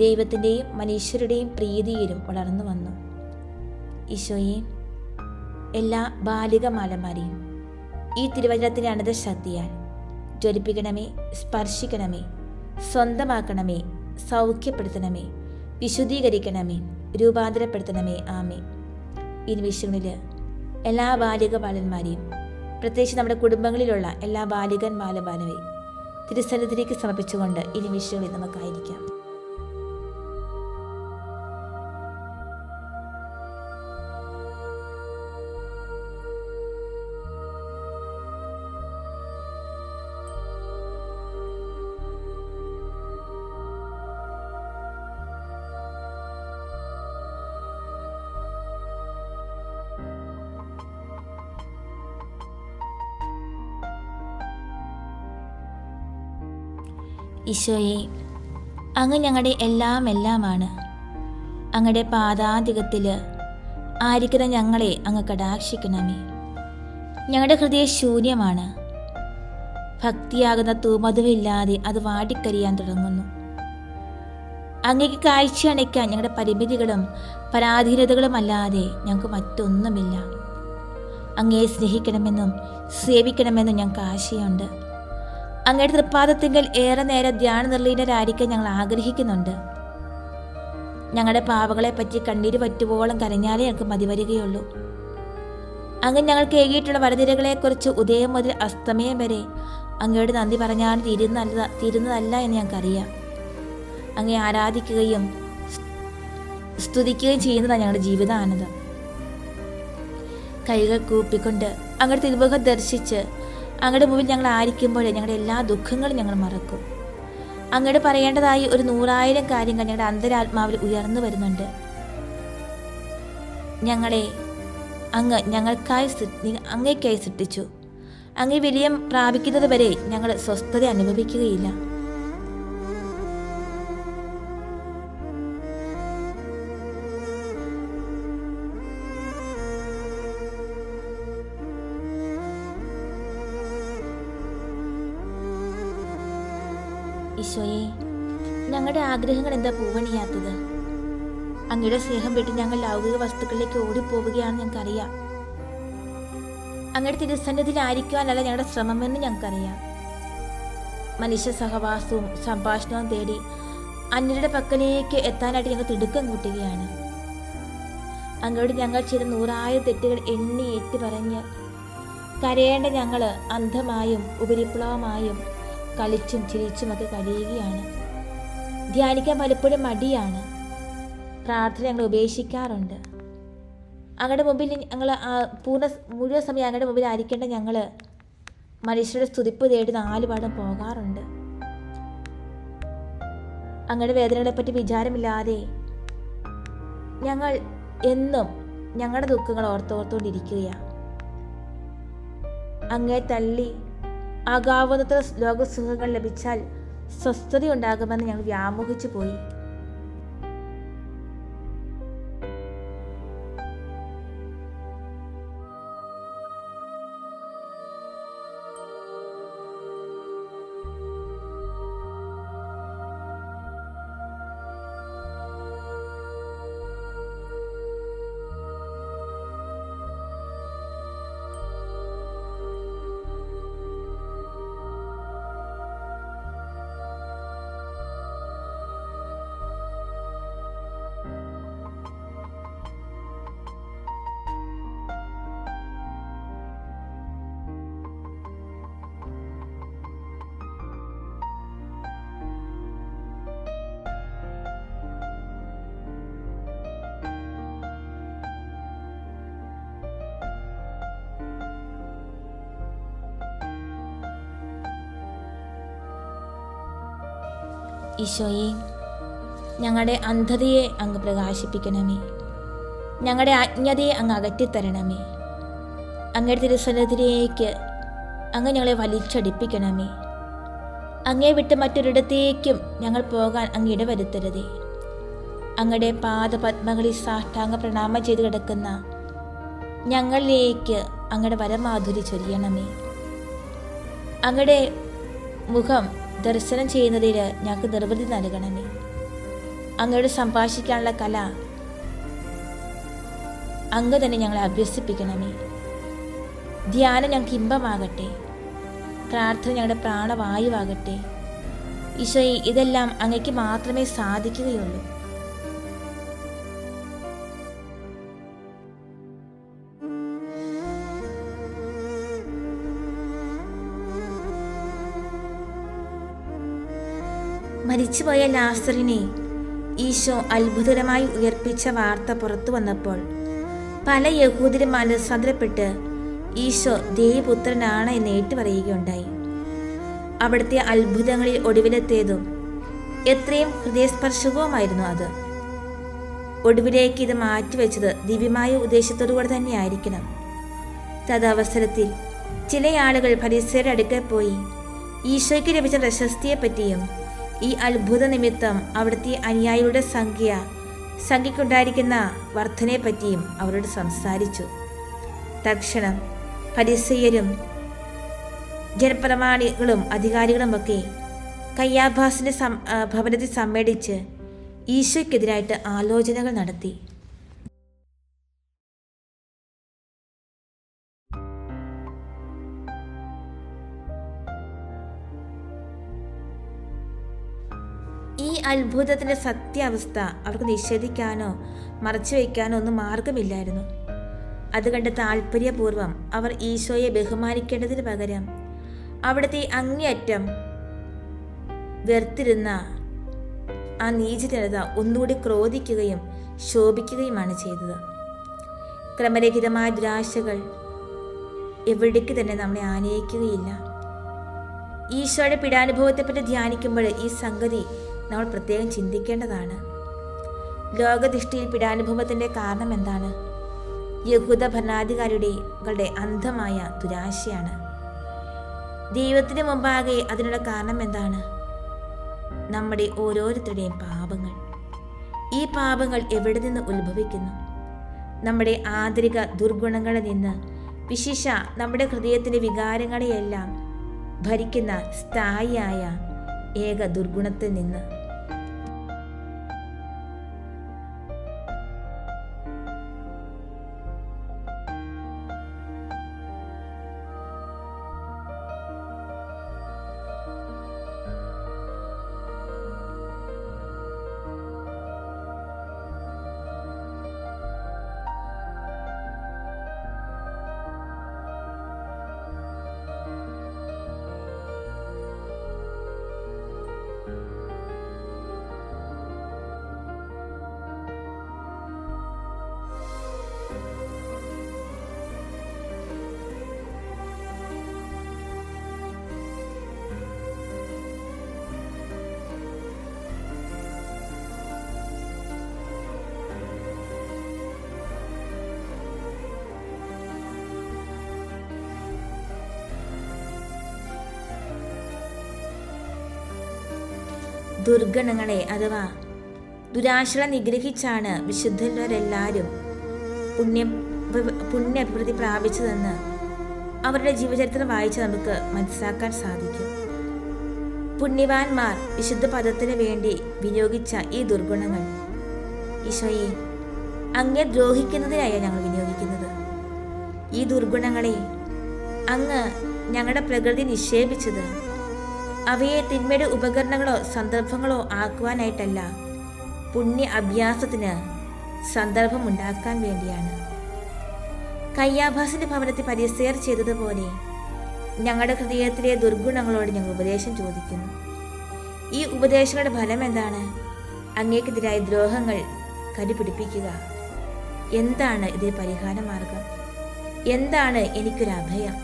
ദൈവത്തിൻ്റെയും മനുഷ്യരുടെയും പ്രീതിയിലും വളർന്നു വന്നു. ഈശോയെ, എല്ലാ ബാലികമാലന്മാരെയും ഈ തിരുവചനത്തിൻ്റെ അനന്തശക്തിയാൽ ജ്വലിപ്പിക്കണമേ, സ്പർശിക്കണമേ, സ്വന്തമാക്കണമേ, സൗഖ്യപ്പെടുത്തണമേ, വിശുദ്ധീകരിക്കണമേ, രൂപാന്തരപ്പെടുത്തണമേ. ആമേ. ഈ നിമിഷങ്ങളിൽ എല്ലാ ബാലിക ബാലന്മാരെയും, പ്രത്യേകിച്ച് നമ്മുടെ കുടുംബങ്ങളിലുള്ള എല്ലാ ബാലികൻ ബാലബാലവരെയും തിരുസന്നിധിയിലേക്ക് സമർപ്പിച്ചുകൊണ്ട് ഈ നിമിഷങ്ങളിൽ നമുക്കായിരിക്കാം. ഈശോയെ, അങ്ങ് ഞങ്ങളുടെ എല്ലാമാണ്. അങ്ങയുടെ പാദാന്തികത്തിൽ ആയിരിക്കുന്ന ഞങ്ങളെ അങ്ങ് കടാക്ഷിക്കണമേ. ഞങ്ങളുടെ ഹൃദയം ശൂന്യമാണ്. ഭക്തിയാകുന്ന തൂമധുവില്ലാതെ അത് വാടിക്കരിയാൻ തുടങ്ങുന്നു. അങ്ങേക്ക് കാഴ്ച അണയ്ക്കാൻ ഞങ്ങളുടെ പരിമിതികളും പരാധീനതകളും അല്ലാതെ ഞങ്ങൾക്ക് മറ്റൊന്നുമില്ല. അങ്ങയെ സ്നേഹിക്കണമെന്നും സേവിക്കണമെന്നും ഞങ്ങൾക്ക് ആശയുണ്ട്. അങ്ങയുടെ തൃപ്പാദത്തിങ്കൽ ഏറെ നേരം ധ്യാന നിർലീനരായിരിക്കാൻ ഞങ്ങൾ ആഗ്രഹിക്കുന്നുണ്ട്. ഞങ്ങളുടെ പാവകളെ പറ്റി കണ്ണീര് പറ്റുവോളം കരഞ്ഞാലേ ഞങ്ങൾക്ക് മതി വരികയുള്ളൂ. അങ്ങനെ ഞങ്ങൾക്ക് ഏകിയിട്ടുള്ള വരനിരകളെക്കുറിച്ച് ഉദയം മുതൽ അസ്തമയം വരെ അങ്ങയോട് നന്ദി പറഞ്ഞാൽ തീരുന്നതല്ല എന്ന് ഞങ്ങൾക്കറിയാം. അങ്ങയെ ആരാധിക്കുകയും സ്തുതിക്കുകയും ചെയ്യുന്നതാണ് ഞങ്ങളുടെ ജീവിതാനന്ദം. കൈകൾ കൂപ്പിക്കൊണ്ട് അങ്ങയുടെ തിരുമുഖം ദർശിച്ച് അങ്ങയുടെ മുമ്പിൽ ഞങ്ങൾ ആയിരിക്കുമ്പോൾ ഞങ്ങളുടെ എല്ലാ ദുഃഖങ്ങളും ഞങ്ങൾ മറക്കും. അങ്ങോട്ട് പറയേണ്ടതായി ഒരു 100,000 കാര്യങ്ങൾ ഞങ്ങളുടെ അന്തരാത്മാവിൽ ഉയർന്നു വരുന്നുണ്ട്. ഞങ്ങളെ അങ്ങേക്കായി സൃഷ്ടിച്ചു. അങ്ങേ വിലയം പ്രാപിക്കുന്നത് വരെ ഞങ്ങൾ സ്വസ്ഥത അനുഭവിക്കുകയില്ല. ഈശോയെ, ഞങ്ങളുടെ ആഗ്രഹങ്ങൾ എന്താ പൂവണിയാത്തത്? അങ്ങയുടെ സ്നേഹം വിട്ട് ഞങ്ങൾ ലൗകിക വസ്തുക്കളിലേക്ക് ഓടിപ്പോവുകയാണെന്ന് ഞങ്ങൾക്കറിയാം. അങ്ങയുടെ തിരുസന്നിധിയിലായിരിക്കുവാനല്ല ഞങ്ങളുടെ ശ്രമമെന്ന് ഞങ്ങൾക്കറിയാം. മനുഷ്യ സഹവാസവും സംഭാഷണവും തേടി അന്യരുടെ പക്കലേക്ക് എത്താനായിട്ട് ഞങ്ങൾ തിടുക്കം കൂട്ടുകയാണ്. അങ്ങോട്ട് ഞങ്ങൾ ചെയ്ത 100,000 തെറ്റുകൾ എണ്ണി ഏറ്റു പറഞ്ഞ് കരയേണ്ട ഞങ്ങൾ അന്ധമായും ഉപരിപ്ലവമായും കളിച്ചും ചിരിച്ചുമൊക്കെ കഴിയുകയാണ്. ധ്യാനിക്കാൻ പലപ്പോഴും മടിയാണ്. പ്രാർത്ഥന ഞങ്ങൾ ഉപേക്ഷിക്കാറുണ്ട്. അങ്ങയുടെ മുമ്പിൽ ഞങ്ങൾ മുഴുവൻ സമയം അങ്ങയുടെ മുമ്പിൽ ആയിരിക്കേണ്ട ഞങ്ങൾ മനുഷ്യരുടെ സ്തുതിപ്പ് തേടി 4 പാടം പോകാറുണ്ട്. അങ്ങയുടെ വേദനകളെപ്പറ്റി വിചാരമില്ലാതെ ഞങ്ങൾ എന്നും ഞങ്ങളുടെ ദുഃഖങ്ങൾ ഓർത്തോർത്തുകൊണ്ടിരിക്കുകയാണ്. അങ്ങേ തള്ളി ആകാവുന്നത്ര ലോകസുഖങ്ങൾ ലഭിച്ചാൽ സ്വസ്ഥതയുണ്ടാകുമെന്ന് ഞങ്ങൾ വ്യാമോഹിച്ചു പോയി. ഈശോയെ, ഞങ്ങളുടെ അന്ധതയെ അങ്ങ് പ്രകാശിപ്പിക്കണമേ. ഞങ്ങളുടെ അജ്ഞതയെ അങ്ങ് അകറ്റിത്തരണമേ. അങ്ങയുടെ തിരുസന്നിധിയിലേക്ക് അങ്ങ് ഞങ്ങളെ വലിച്ചടിപ്പിക്കണമേ. അങ്ങേ വിട്ട് മറ്റൊരിടത്തേക്കും ഞങ്ങൾ പോകാൻ അങ്ങ് ഇടവരുത്തരുതേ. അങ്ങയുടെ പാദപത്മങ്ങളിൽ സാഷ്ടാംഗ പ്രണാമം ചെയ്ത് കിടക്കുന്ന ഞങ്ങളിലേക്ക് അങ്ങയുടെ വരമാധുരി ചൊരിയണമേ. അങ്ങയുടെ മുഖം ദർശനം ചെയ്യുന്നതിൽ ഞങ്ങൾക്ക് നിർവൃതി നൽകണമേ. അങ്ങയോട് സംഭാഷിക്കാനുള്ള കല അങ്ങ് തന്നെ ഞങ്ങളെ അഭ്യസിപ്പിക്കണമേ. ധ്യാനം ഞങ്ങൾക്ക് ഇമ്പമാകട്ടെ. പ്രാർത്ഥന ഞങ്ങളുടെ പ്രാണവായുവാകട്ടെ. ഈശോയെ, ഇതെല്ലാം അങ്ങയ്ക്ക് മാത്രമേ സാധിക്കുകയുള്ളൂ. മരിച്ചുപോയ ലാസറിനെ ഈശോ അത്ഭുതകരമായി ഉയർപ്പിച്ച വാർത്ത പുറത്തു വന്നപ്പോൾ പല യഹൂദരും മനസ്സാന്തരപ്പെട്ട് ഈശോ ദൈവപുത്രനാണ് എന്ന് ഏറ്റുപറയുകയുണ്ടായി. അവിടുത്തെ അത്ഭുതങ്ങളിൽ ഒടുവിലെത്തേതും എത്രയും ഹൃദയസ്പർശകവുമായിരുന്നു അത്. ഒടുവിലേക്ക് ഇത് മാറ്റിവെച്ചത് ദിവ്യമായ ഉദ്ദേശത്തോടുകൂടെ തന്നെയായിരിക്കണം. തദവസരത്തിൽ ചില ആളുകൾ ഫരിസേയരുടെ അടുക്കൽ പോയി ഈശോയ്ക്ക് ലഭിച്ച പ്രശസ്തിയെപ്പറ്റിയും ഈ അത്ഭുത നിമിത്തം അവിടുത്തെ അനുയായികളുടെ സംഖ്യക്കുണ്ടായിരിക്കുന്ന വർധനയെപ്പറ്റിയും അവരോട് സംസാരിച്ചു. തക്ഷണം ഫരിസേയരും ജനപ്രമാണികളും അധികാരികളുമൊക്കെ കയ്യാഭാസിന്റെ ഭവനത്തിൽ സമ്മേളിച്ച് ഈശോയ്ക്കെതിരായിട്ട് ആലോചനകൾ നടത്തി. ഈ അത്ഭുതത്തിൻ്റെ സത്യാവസ്ഥ അവർക്ക് നിഷേധിക്കാനോ മറച്ചു വയ്ക്കാനോ ഒന്നും മാർഗമില്ലായിരുന്നു. അതുകണ്ട് താല്പര്യപൂർവ്വം അവർ ഈശോയെ ബഹുമാനിക്കേണ്ടതിന് പകരം അവിടുത്തെ അങ്ങേയറ്റം വെറുത്തിരുന്ന ആ നീചജനത ഒന്നുകൂടി ക്രോധിക്കുകയും ശോഭിക്കുകയുമാണ് ചെയ്തത്. ക്രമരഹിതമായ ദുരാശകൾ എവിടേക്ക് തന്നെ നമ്മളെ ആനയിക്കുകയില്ല. ഈശോയുടെ പീഡാനുഭവത്തെപ്പറ്റി ധ്യാനിക്കുമ്പോൾ ഈ സംഗതി നമ്മൾ പ്രത്യേകം ചിന്തിക്കേണ്ടതാണ്. ലോകദൃഷ്ടിയിൽ പീഡാനുഭവത്തിൻ്റെ കാരണം എന്താണ്? യഹൂദ ഭരണാധികാരികളുടെ അന്ധമായ ദുരാശയാണ്. ദൈവത്തിന് മുമ്പാകെ അതിനുള്ള കാരണം എന്താണ്? നമ്മുടെ ഓരോരുത്തരുടെയും പാപങ്ങൾ. ഈ പാപങ്ങൾ എവിടെ നിന്ന് ഉത്ഭവിക്കുന്നു? നമ്മുടെ ആന്തരിക ദുർഗുണങ്ങളിൽ നിന്ന്, വിശിഷ നമ്മുടെ ഹൃദയത്തിൻ്റെ വികാരങ്ങളെയെല്ലാം ഭരിക്കുന്ന സ്ഥായിയായ ഏക ദുർഗുണത്തിൽ നിന്ന്. ദുർഗണങ്ങളെ അഥവാ ദുരാശകളെ നിഗ്രഹിച്ചാണ് വിശുദ്ധരെല്ലാവരും പുണ്യാഭിവൃദ്ധി പ്രാപിച്ചതെന്ന് അവരുടെ ജീവചരിത്രം വായിച്ച് നമുക്ക് മനസ്സിലാക്കാൻ സാധിക്കും. പുണ്യവാന്മാർ വിശുദ്ധ പദത്തിന് വേണ്ടി വിനിയോഗിച്ച ഈ ദുർഗുണങ്ങൾ ഈശോയെ അങ്ങേ ദ്രോഹിക്കുന്നതിനായാണ് ഞങ്ങൾ വിനിയോഗിക്കുന്നത്. ഈ ദുർഗുണങ്ങളെ അങ്ങ് ഞങ്ങളുടെ പ്രകൃതി നിക്ഷേപിച്ചത് അവയെ തിന്മയുടെ ഉപകരണങ്ങളോ സന്ദർഭങ്ങളോ ആക്കുവാനായിട്ടല്ല, പുണ്യ അഭ്യാസത്തിന് സന്ദർഭമുണ്ടാക്കാൻ വേണ്ടിയാണ്. കയ്യാഭാസിന്റെ ഭവനത്തിൽ പരിസേർ ചെയ്തതുപോലെ ഞങ്ങളുടെ ഹൃദയത്തിലെ ദുർഗുണങ്ങളോട് ഞങ്ങൾ ഉപദേശം ചോദിക്കുന്നു. ഈ ഉപദേശങ്ങളുടെ ഫലം എന്താണ്? അങ്ങേക്കെതിരായ ദ്രോഹങ്ങൾ കരുപിടിപ്പിക്കുക. എന്താണ് ഇതിന് പരിഹാര മാർഗം? എന്താണ് എനിക്കൊരു അഭയം?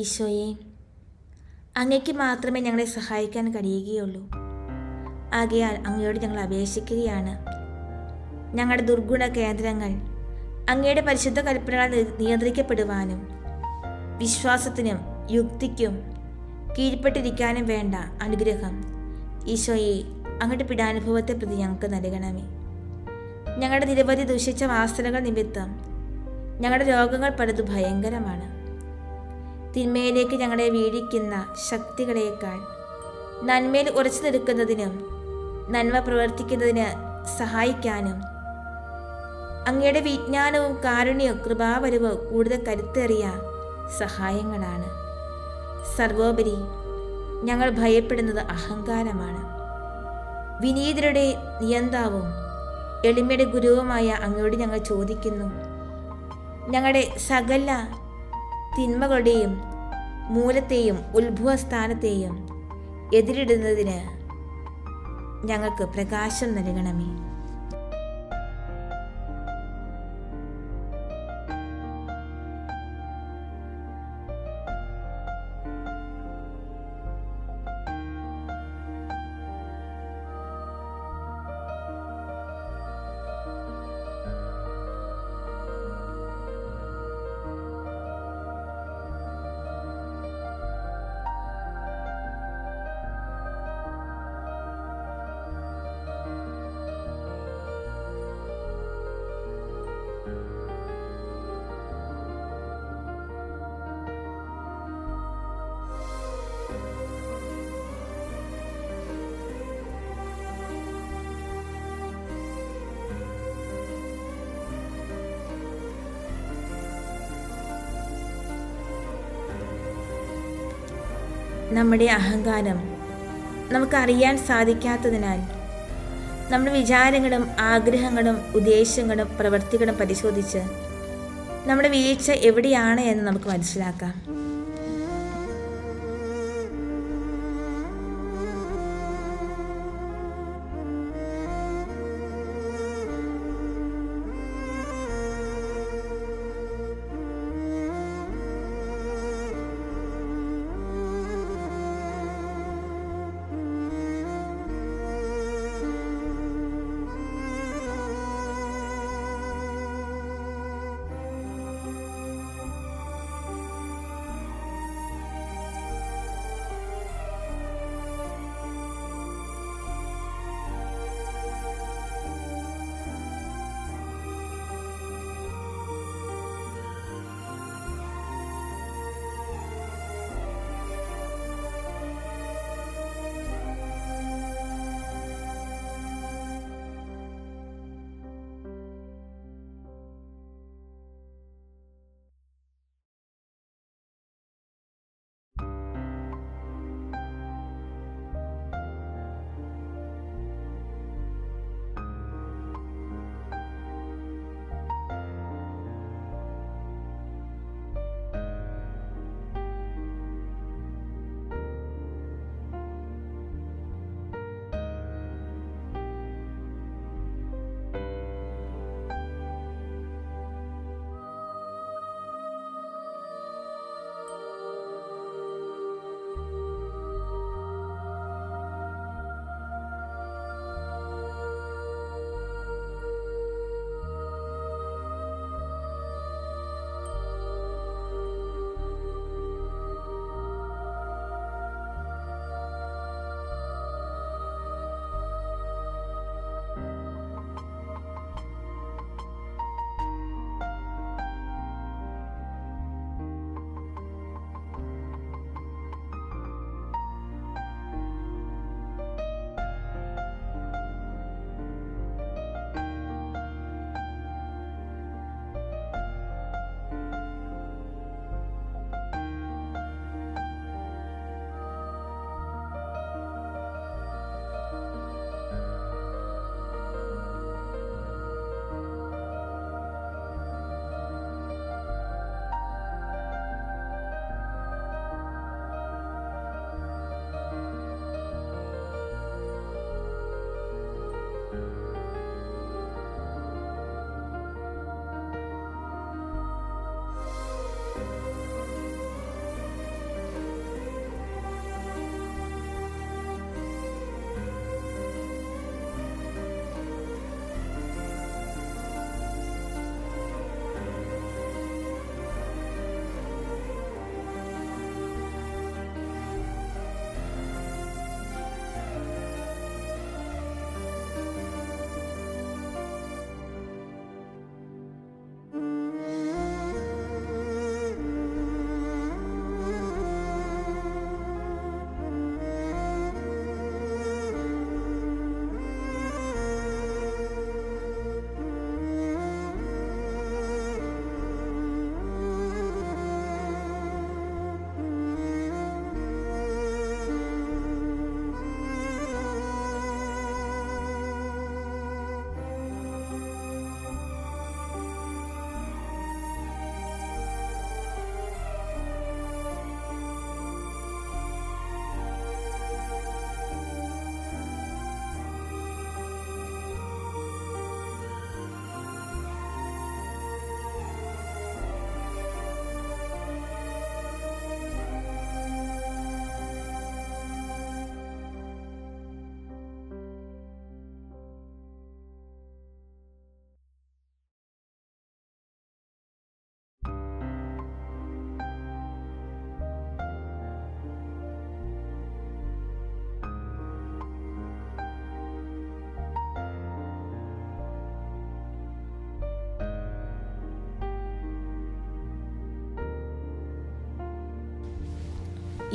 ഈശോയെ, അങ്ങയ്ക്ക് മാത്രമേ ഞങ്ങളെ സഹായിക്കാൻ കഴിയുകയുള്ളൂ. ആകയാൽ അങ്ങയോട് ഞങ്ങൾ അപേക്ഷിക്കുകയാണ്. ഞങ്ങളുടെ ദുർഗുണ കേന്ദ്രങ്ങൾ അങ്ങയുടെ പരിശുദ്ധ കൽപ്പനകൾ നിയന്ത്രിക്കപ്പെടുവാനും വിശ്വാസത്തിനും യുക്തിക്കും കീഴ്പ്പെട്ടിരിക്കാനും വേണ്ട അനുഗ്രഹം ഈശോയെ അങ്ങയുടെ പീഡാനുഭവത്തെ പ്രതി ഞങ്ങൾക്ക് നൽകണമേ. ഞങ്ങളുടെ നിരവധി ദുഷിച്ച വാസനകൾ നിമിത്തം ഞങ്ങളുടെ രോഗങ്ങൾ പലത് ഭയങ്കരമാണ്. തിന്മയിലേക്ക് ഞങ്ങളെ വീഴിക്കുന്ന ശക്തികളേക്കാൾ നന്മയിൽ ഉറച്ചു നിൽക്കുന്നതിനും നന്മ പ്രവർത്തിക്കുന്നതിന് സഹായിക്കാനും അങ്ങയുടെ വിജ്ഞാനവും കാരുണ്യവും കൃപാവരവും കൂടുതൽ കരുത്തേറിയ സഹായങ്ങളാണ്. സർവോപരി ഞങ്ങൾ ഭയപ്പെടുന്നത് അഹങ്കാരമാണ്. വിനീതരുടെ നിയന്താവും എളിമയുടെ ഗുരുവുമായ അങ്ങയോട് ഞങ്ങൾ ചോദിക്കുന്നു, ഞങ്ങളുടെ സകല തിന്മകളുടെയും മൂലത്തെയും ഉത്ഭവസ്ഥാനത്തെയും എതിരിടുന്നതിന് ഞങ്ങൾക്ക് പ്രകാശം നൽകണമേ. നമ്മുടെ അഹങ്കാരം നമുക്കറിയാൻ സാധിക്കാത്തതിനാൽ നമ്മുടെ വിചാരങ്ങളും ആഗ്രഹങ്ങളും ഉദ്ദേശങ്ങളും പ്രവൃത്തികളും പരിശോധിച്ച് നമ്മുടെ വീഴ്ച എവിടെയാണ് എന്ന് നമുക്ക് മനസ്സിലാക്കാം.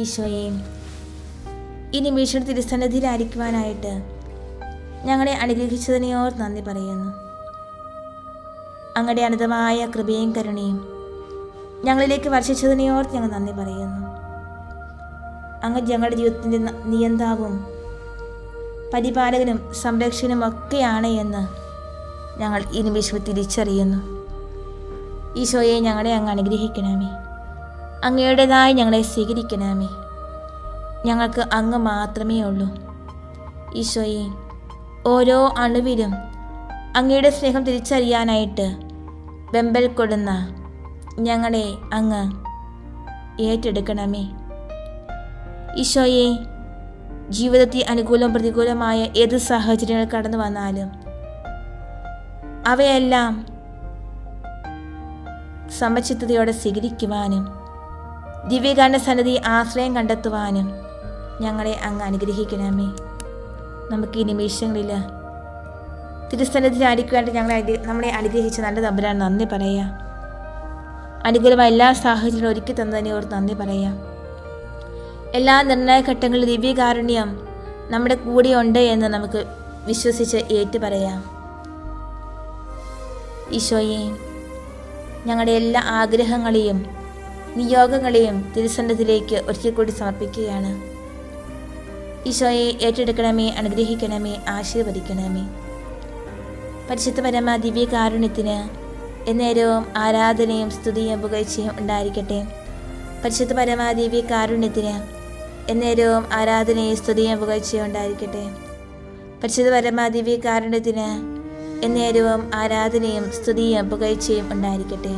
ഈശോയെ, ഈ നിമിഷം തിരുസന്നിധിയിലായിരിക്കുവാനായിട്ട് ഞങ്ങളെ അനുഗ്രഹിച്ചതിനെയോർ നന്ദി പറയുന്നു. അങ്ങയുടെ അനന്തമായ കൃപയും കരുണയും ഞങ്ങളിലേക്ക് വർഷിച്ചതിനെയോർ ഞങ്ങൾ നന്ദി പറയുന്നു. അങ്ങ് ഞങ്ങളുടെ ജീവിതത്തിൻ്റെ നിയന്താവും പരിപാലകനും സംരക്ഷകനും ഒക്കെയാണ് എന്ന് ഞങ്ങൾ ഈ നിമിഷം തിരിച്ചറിയുന്നു. ഈശോയെ, ഞങ്ങളെ അങ്ങ് അനുഗ്രഹിക്കണമേ. അങ്ങയുടേതായി ഞങ്ങളെ സ്വീകരിക്കണമേ. ഞങ്ങൾക്ക് അങ്ങ് മാത്രമേ ഉള്ളൂ. ഈശോയെ, ഓരോ അണുവിലും അങ്ങയുടെ സ്നേഹം തിരിച്ചറിയാനായിട്ട് വെമ്പൽ കൊടുന്ന ഞങ്ങളെ അങ്ങ് ഏറ്റെടുക്കണമേ. ഈശോയെ, ജീവിതത്തിൽ അനുകൂലവും പ്രതികൂലമായ ഏത് സാഹചര്യങ്ങൾ കടന്നു വന്നാലും അവയെല്ലാം സമചിത്തതയോടെ സ്വീകരിക്കുവാനും ദിവ്യകാരുണ്യ സന്നിധി ആശ്രയം കണ്ടെത്തുവാനും ഞങ്ങളെ അങ്ങ് അനുഗ്രഹിക്കണമേ. നമുക്ക് ഈ നിമിഷങ്ങളിൽ തിരുസന്നിധിയിലായിരിക്കുവാനായിട്ട് നമ്മളെ അനുഗ്രഹിച്ച നല്ല തമ്പുരാൻ നന്ദി പറയാം. അനുകൂലമായ എല്ലാ സാഹചര്യങ്ങളും ഒരുക്കി തന്നതിനെ ഓർത്ത് നന്ദി പറയാം. എല്ലാ നിർണായ ഘട്ടങ്ങളിലും ദിവ്യകാരുണ്യം നമ്മുടെ കൂടെയുണ്ട് എന്ന് നമുക്ക് വിശ്വസിച്ച് ഏറ്റുപറയാം. ഈശോയെ, ഞങ്ങളുടെ എല്ലാ ആഗ്രഹങ്ങളെയും നിയോഗങ്ങളെയും തിരുസന്നിധിയിലേക്ക് ഒരിക്കൽ കൂടി സമർപ്പിക്കുകയാണ്. ഈശോയെ, ഏറ്റെടുക്കണമേ, അനുഗ്രഹിക്കണമേ, ആശീർവദിക്കണമേ. പരിശുദ്ധ പരമ ദിവ്യകാരുണ്യത്തിന് എന്നേരവും ആരാധനയും സ്തുതിയും പുകഴ്ചയും ഉണ്ടായിരിക്കട്ടെ. പരിശുദ്ധ പരമ ദിവ്യകാരുണ്യത്തിന് എന്നേരവും ആരാധനയും സ്തുതിയും പുകഴ്ചയും ഉണ്ടായിരിക്കട്ടെ. പരിശുദ്ധ പരമ ദിവ്യകാരുണ്യത്തിന് എന്നേരവും ആരാധനയും സ്തുതിയും പുകഴ്ചയും ഉണ്ടായിരിക്കട്ടെ.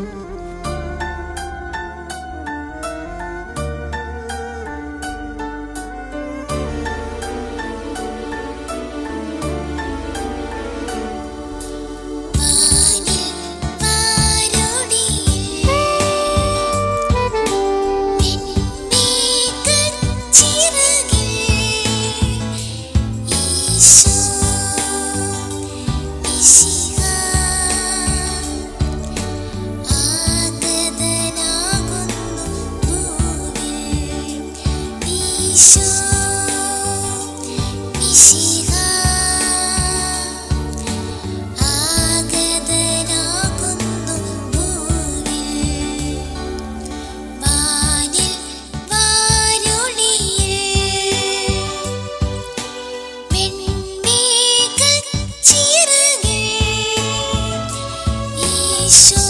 ഈശോ